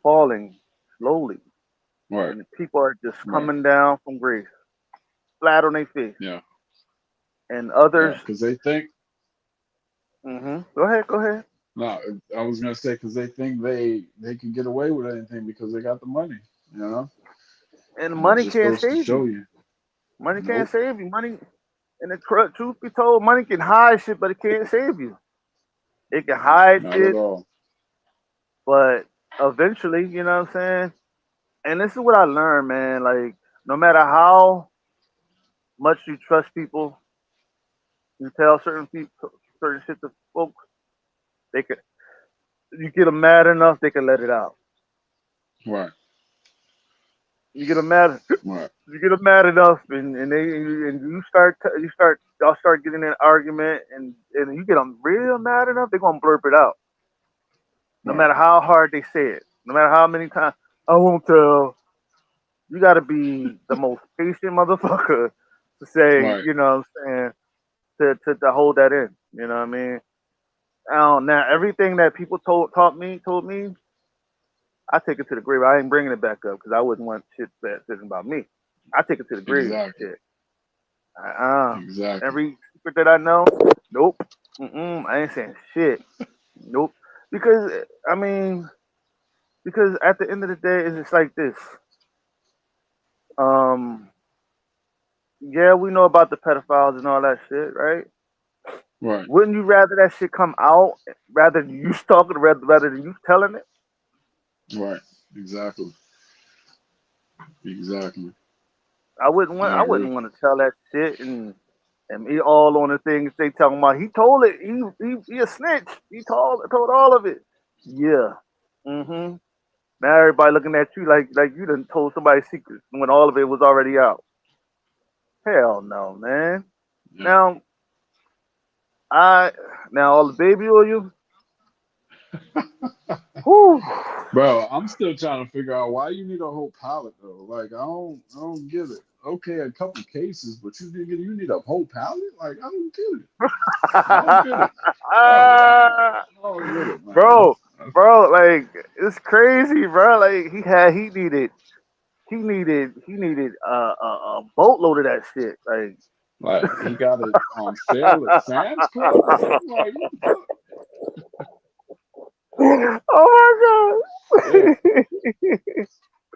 falling slowly, Right. and the people are just Right. coming down from grace, flat on their face, Yeah. and others. Yeah. Because they think. Go ahead, go ahead. No, I was gonna say because they think they can get away with anything because they got the money. You know, And and it money just can't goes to save show you. you. Money can't Nope. save you. Money, and the truth be told, money can hide shit, but it can't save you. It can hide Not at shit, all. but eventually, you know what I'm saying? And this is what I learned, man. Like, no matter how much you trust people, you tell certain people certain shit to folks, they can. You get them mad enough, they can let it out. Right. You get them mad, Right. you get them mad enough, and y'all start getting in an argument, and you get them real mad enough, they're gonna blurp it out. No Right. matter how hard they say it, no matter how many times I won't tell. You got to be the most patient motherfucker to say, Right. you know what I'm saying, to hold that in. You know what I mean? Now everything that people told me, I take it to the grave. I ain't bringing it back up because I wouldn't want shit said about me. I take it to the grave. Exactly. Shit. Uh, Exactly. every secret that I know, nope. I ain't saying shit. Nope. Because I mean, because at the end of the day, it's just like this. Um, yeah, we know about the pedophiles and all that shit, right? Right. Wouldn't you rather that shit come out rather than you stalking, rather than you telling it? Right. Exactly. Exactly. I I wouldn't agree. want to tell that shit and he all on the things they talking about. He told it. He a snitch. He told all of it. Yeah. Mm-hmm. Now everybody looking at you like you done told somebody's secrets when all of it was already out. Hell no, man. Yeah. Now I now all the baby oil. Whew. Bro, I'm still trying to figure out why you need a whole pallet though. Like I don't get it. Okay, a couple cases, but you need a whole pallet? Like I don't get it. I don't get it. I don't get it, man. bro, bro, like it's crazy, bro. Like he needed a boatload of that shit. Like, Like he got it on sale at Sam's Club or something. Like what the fuck? oh my Yeah, god,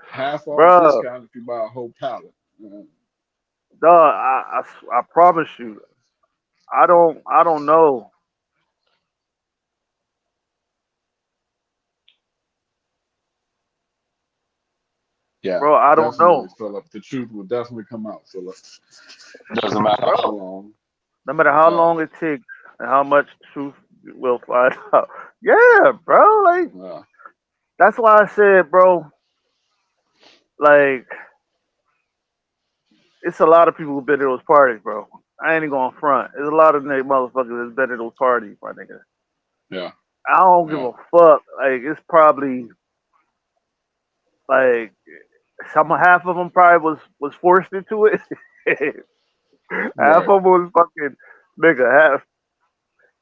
half off bro, discount if you buy a whole pallet. dog, I promise you, I don't know, Yeah, bro. I don't definitely, know, Philip. The truth will definitely come out, Philip. Doesn't matter how bro. long. No matter how Uh, long it takes and how much truth we'll find out. Yeah, bro. Like uh, that's why I said, bro. Like it's a lot of people who've been to those parties, bro. I ain't even going front. There's a lot of motherfuckers that's been to those parties, my nigga. yeah, I don't give yeah. a fuck. Like it's probably like some half of them probably was forced into it. Half Right, of them was fucking nigga.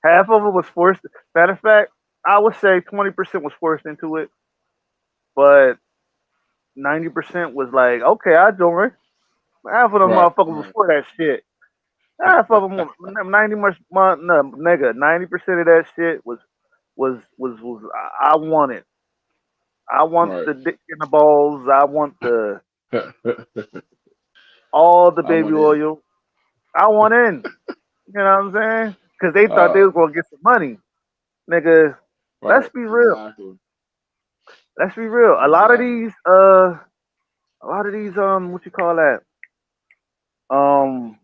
Half of them was forced. Matter of fact, I would say 20% was forced into it, but 90% was like, okay, I join. Half of them right, motherfuckers was right. for that shit. Half of them, 90 much, no, nigga, 90% of that shit was I want it. I want Right. the dick in the balls. I want all the I baby went in. oil. I want in. You know what I'm saying? Because they thought they Uh, was gonna get some money, nigga. Let's right. be real. Exactly. Let's be real. Exactly. A lot of these, what you call that? Um,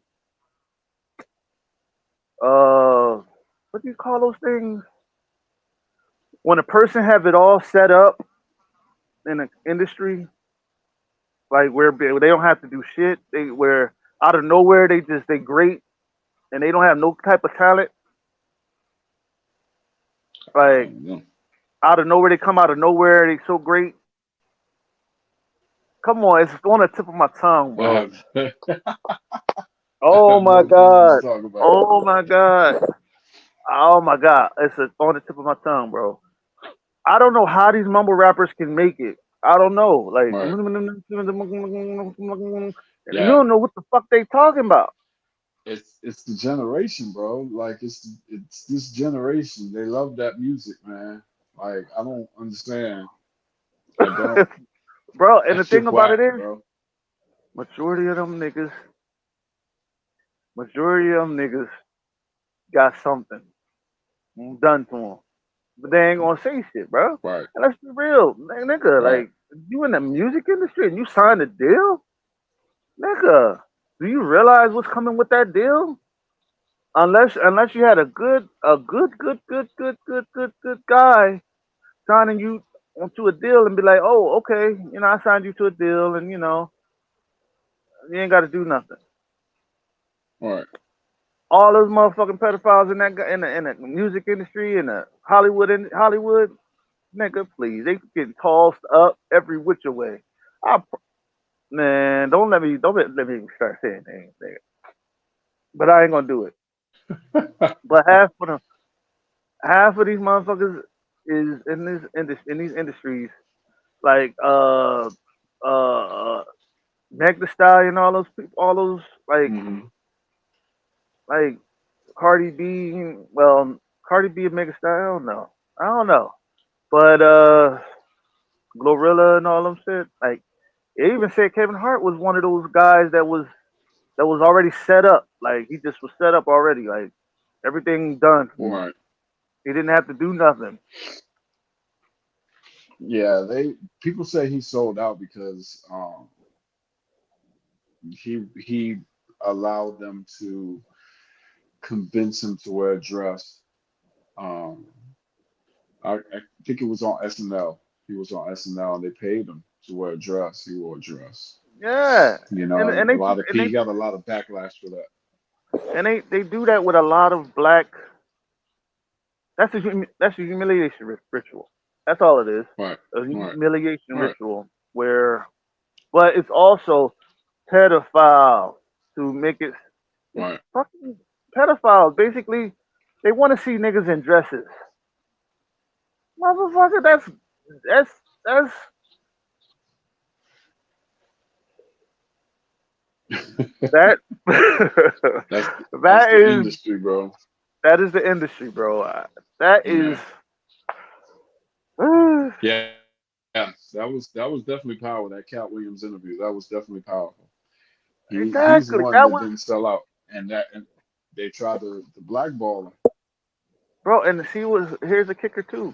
uh, what do you call those things? When a person have it all set up in an industry, like where they don't have to do shit, they where out of nowhere they great and they don't have no type of talent. Like Yeah. out of nowhere, they come out of nowhere. They so great. Come on, it's on the tip of my tongue, I bro. have, I Oh have my no clue what god. you're talking about. Oh my god. Oh my god. It's on the tip of my tongue, bro. I don't know how these mumble rappers can make it. I don't know. Like Right. and you Yeah. don't know what the fuck they talking about. It's the generation, bro. Like it's this generation. They love that music, man. Like I don't understand. I don't. Bro, and That the thing shit about it whack, is, bro. majority of them niggas, majority of them niggas got something done to them. But they ain't gonna say shit, bro. Right. And let's be real, nigga. Right. Like you in the music industry and you signed a deal, nigga. Do you realize what's coming with that deal? Unless you had a good guy signing you onto a deal and be like, oh, okay, I signed you to a deal, and you ain't got to do nothing. Right. All those motherfucking pedophiles in the music industry in the Hollywood, nigga, please, they get tossed up every which way. I Man, don't let me start saying names, nigga. But I ain't gonna do it. But half of these motherfuckers is in these industries like Meg the Stallion, all those people, all those Hmm. like Cardi B. Well, Cardi B and Meg the Stallion. I don't know. But Glorilla and all them shit. Like they even said Kevin Hart was one of those guys that was already set up. Like he just was set up already. Like everything done for him. Right. He didn't have to do nothing. Yeah. They people say he sold out because he allowed them to convince him to wear a dress. Um, I think it was on SNL. He was on SNL and they paid him to wear a dress. He wore a dress. Yeah, You know, and and and a they lot of and he they got a lot of backlash for that. and they do that with a lot of black That's a humiliation ritual. That's all it is. Right. A Right. humiliation Right. ritual where, but it's also pedophile to make it. It's Right. fucking pedophiles. Basically, they want to see niggas in dresses. Motherfucker, that's that's that that's that's that the is industry, bro. that is the industry, bro. That is Yeah. Yeah. That was definitely power. That Cat Williams interview. That was definitely powerful. He's the one exactly that that didn't was, sell out, and they tried to blackball him. bro. And see, was here's the kicker too.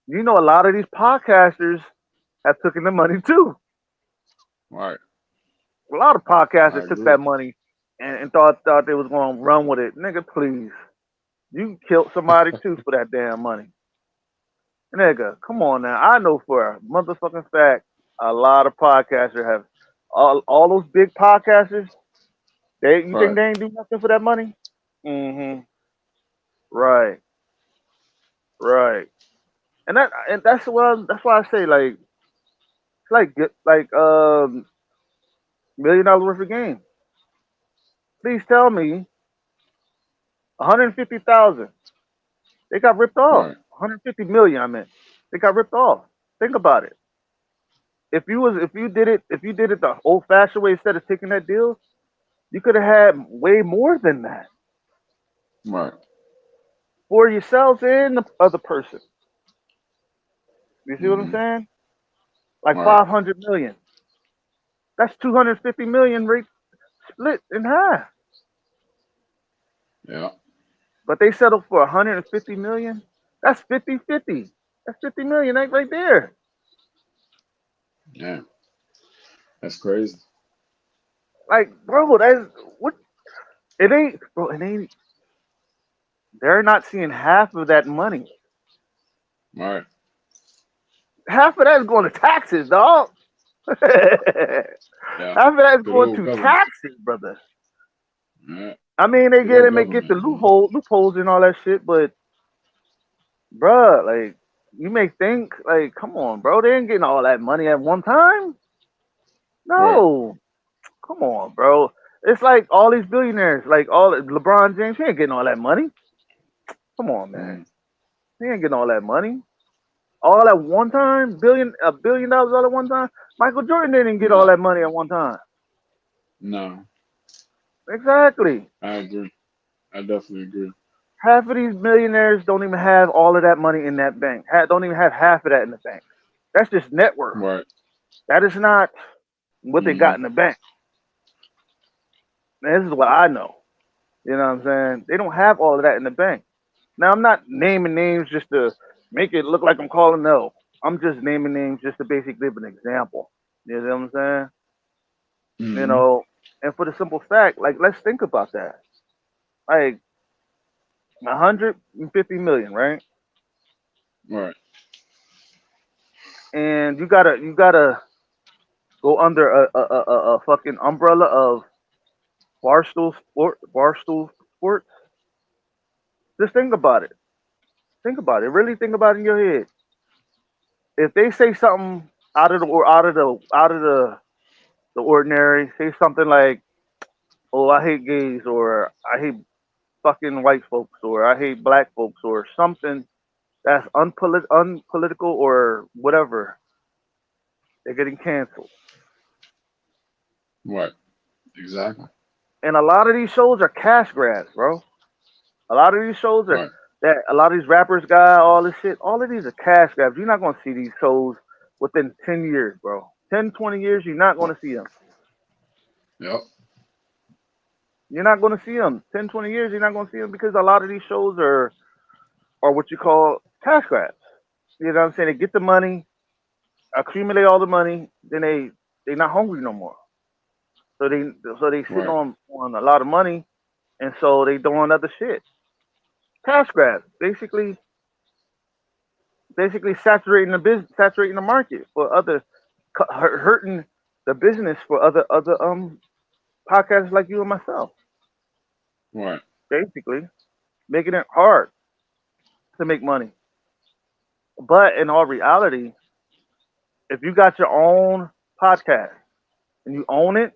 You know, a lot of these podcasters have taken the money too. Right. A lot of I podcasters took agree. that money and thought they was going to run with it. Nigga, please, you killed somebody too for that damn money. Nigga, come on now. I know for a motherfucking fact, a lot of podcasters have all those big podcasters. You think Right. they ain't do nothing for that money? Mm-hmm. Right. Right. And that's why I say like it's like $1 million worth of game. Please tell me 150,000. They got ripped off. Right. 150 million. I meant they got ripped off. Think about it. If you did it the old fashioned way instead of taking that deal, you could have had way more than that Right. for yourselves and the other person. You see what I'm Hmm. saying? Like Right. 500 million. That's 250 million rate split in half. Yeah. But they settled for 150 million. That's 50-50. That's 50 million right there. Yeah. That's crazy. Like, bro, that's what it ain't, bro. It ain't. They're not seeing half of that money. Right. Half of that is going to taxes, dog. Half Yeah. of that is Good going old to government. taxes, brother. Yeah. I mean, Good old they may get government, the man. loopholes and all that shit, but bruh, like you may think, like, come on, bro, they ain't getting all that money at one time. Right. No, come on, bro. It's like all these billionaires, like all LeBron James, he ain't getting all that money. Come on, man, Mm. he ain't getting all that money all at one time. $1 billion all at one time. Michael Jordan didn't get all No. that money at one time. No. Exactly. I agree. I definitely agree. Half of these millionaires don't even have all of that money in that bank. Don't even have half of that in the bank. That's just net worth. Right. That is not what they Hmm. got in the bank. And this is what I know. You know what I'm saying? They don't have all of that in the bank. Now I'm not naming names just to make it look like I'm calling no. I'm just naming names just to basically give an example. You know what I'm saying? You Hmm. know, and for the simple fact, like let's think about that. Like 150 million, right? Right. And you gotta go under a fucking umbrella of Barstool Sports. Just think about it. Think about it. Really think about it in your head. If they say something out of the ordinary, say something like, "Oh, I hate gays," or "I hate fucking white folks," or "I hate black folks," or something that's unpolitical or whatever, they're getting canceled. Right. Exactly. And a lot of these shows are cash grabs, bro. A lot of these shows are Right. that a lot of these rappers got all this shit. All of these are cash grabs. You're not gonna see these shows within 10 years, bro. 10, 20 years, you're not Right. gonna see them. Yep. You're not gonna see them. 10, 20 years, you're not gonna see them because a lot of these shows are what you call cash grabs. You know what I'm saying? They get the money, accumulate all the money, then they not hungry no more. So they sitting Right. on a lot of money, and so they doing other shit. Cash grabs, basically saturating the market for other hurting the business for other podcasts like you and myself. Right. Basically, making it hard. to make money. But in all reality, if you got your own podcast and you own it,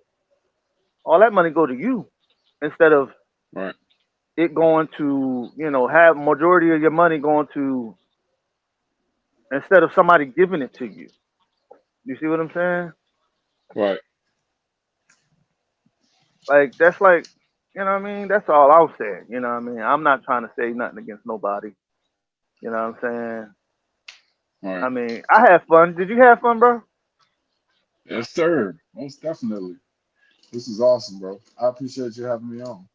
all that money go to you instead of Right. it going to, have majority of your money going to instead of somebody giving it to you. You see what I'm saying? Right. Like that's like, you know what I mean? That's all I'm saying. You know what I mean? I'm not trying to say nothing against nobody. You know what I'm saying? Right. I mean, I had fun. Did you have fun, bro? Yes, sir. Most definitely. This is awesome, bro. I appreciate you having me on.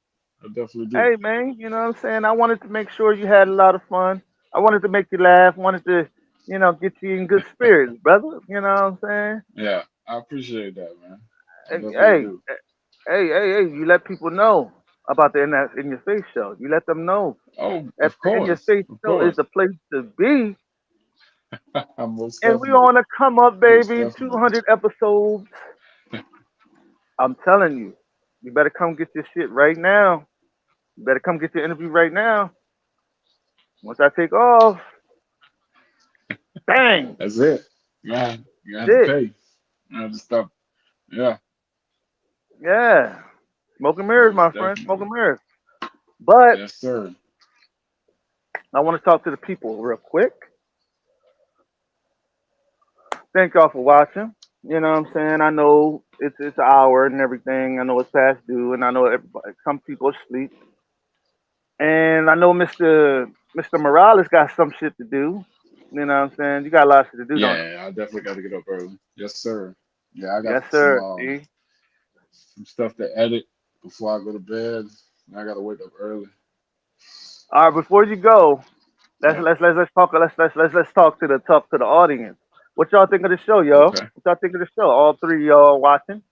I definitely do. Hey, man. You know what I'm saying? I wanted to make sure you had a lot of fun. I wanted to make you laugh. Wanted to, get you in good spirits, brother. You know what I'm Yeah, I appreciate that, man. I saying? definitely Hey, do. hey. You let people know about the In Your Face show. You let them know Oh, that of the In Your course. Face Of show is course. the place to be. Most And we definitely. on a come up, Most baby. definitely. 200 episodes. I'm telling you, you better come get your shit right now. You better come get your interview right now. Once I take off, bang, That's it. Man, you have to shit. pay. You have to stop. Yeah, Yeah. Smoke and mirrors, most my friend. Smoke definitely. and mirrors. But Yes, sir. I want to talk to the people real quick. Thank y'all for watching. You know what I'm saying? I know it's an hour and everything. I know it's past due, and I know everybody, some people are asleep. And I know Mr. Morales got some shit to do. You know what I'm saying? You got a lot of shit to do, don't Yeah, I definitely got to get up early. Yes, sir. Yeah, I you? got Yes, sir. See? some stuff to edit before I go to bed. I got to wake up early. All right, before you go, let's Yeah. let's let's let's talk let's talk to the audience. What y'all think of the show, yo? Okay. What y'all think of the show? All three of y'all watching?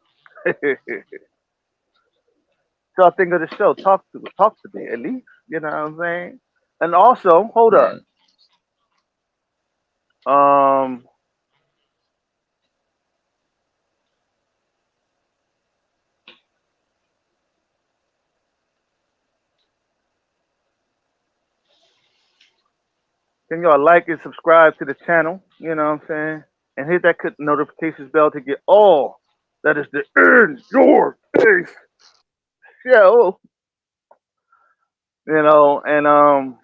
What y'all think of the show? Talk to me at least. You know what I'm saying? And also, hold up. Right. Um, can y'all like and subscribe to the channel? You know what I'm saying? And hit that notifications bell to get all that is the in your face show. And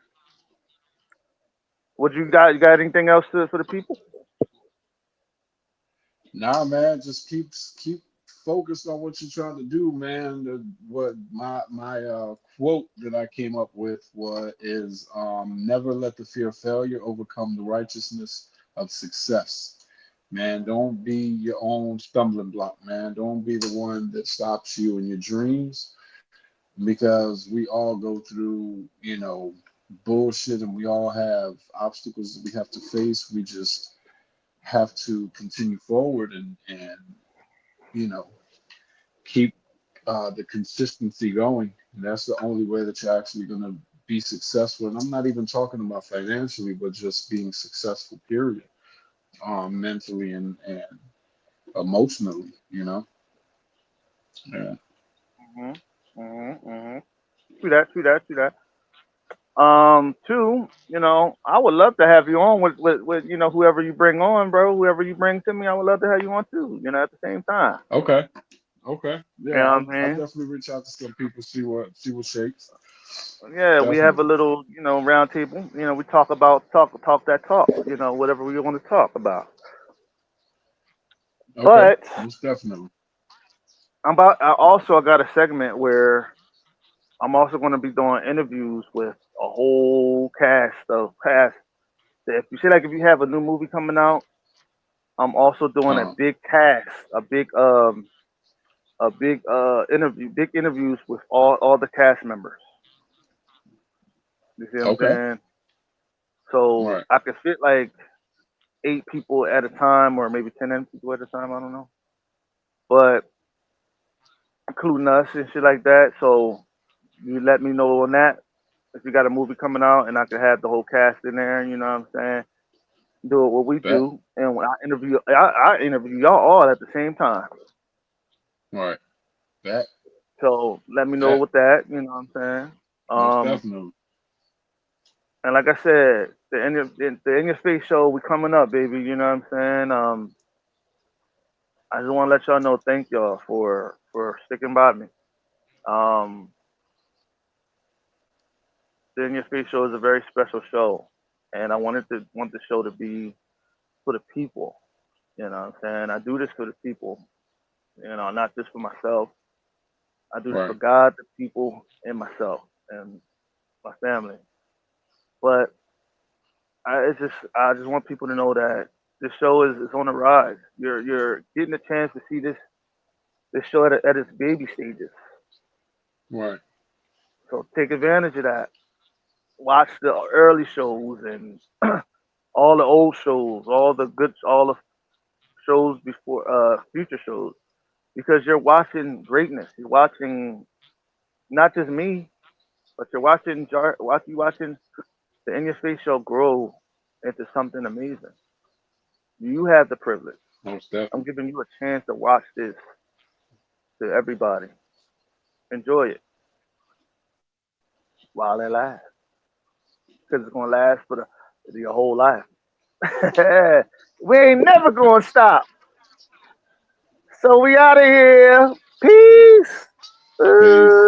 what you got? You got anything else for the people? Nah, man, just keep focused on what you're trying to do, man. What my quote that I came up with was never let the fear of failure overcome the righteousness of success. Man, don't be your own stumbling block, man. Don't be the one that stops you in your dreams because we all go through, bullshit and we all have obstacles that we have to face. We just have to continue forward and you know keep the consistency going. And that's the only way that you're actually going to be successful. And I'm not even talking about financially, but just being successful, period. Mentally and emotionally, Yeah. Mm-hmm. Mm-hmm. True that. Two, I would love to have you on with whoever you bring on, bro. Whoever you bring to me, I would love to have you on too. At the same time. Okay. Okay. You Yeah, know I'll, what I I'll mean? definitely reach out to some people, see what shakes. Yeah, we have a Definitely. little, round table. We talk that talk. Whatever we want to talk about. Okay. But Most definitely. I got a segment where I'm also going to be doing interviews with a whole cast. If you say like if you have a new movie coming out, I'm also doing a Uh, big cast, a big big interviews with all the cast members. You see what I'm okay. saying? So Right. I could fit like 8 people at a time, or maybe 10 people at a time. I don't know, but including us and shit like that. So you let me know on that if you got a movie coming out, and I could have the whole cast in there. You know what I'm saying? Do it what we Bet. do, and when I interview y'all all at the same time. Right. Bet. So let me know Bet. with that. You know what I'm saying? Most Um, definitely. And like I said, the In Your Face show, we coming up, baby. You know what I'm saying? I just want to let y'all know, thank y'all for sticking by me. Um, the In Your Face show is a very special show, and I want the show to be for the people. You know what I'm saying? I do this for the people. You know, not just for myself. I do this for Right. God, the people, and myself and my family. But I just want people to know that this show is on the rise. You're getting a chance to see this show at its baby stages. Right. So take advantage of that. Watch the early shows and all the old shows, all the shows before future shows, because you're watching greatness. You're watching not just me, but you're watching the In Your Face show grow into something amazing. You have the privilege. Most I'm definitely. giving you a chance to watch this to everybody. Enjoy it while it lasts, because it's gonna last for your whole life. We ain't never gonna stop. So we out of here. Peace. Peace.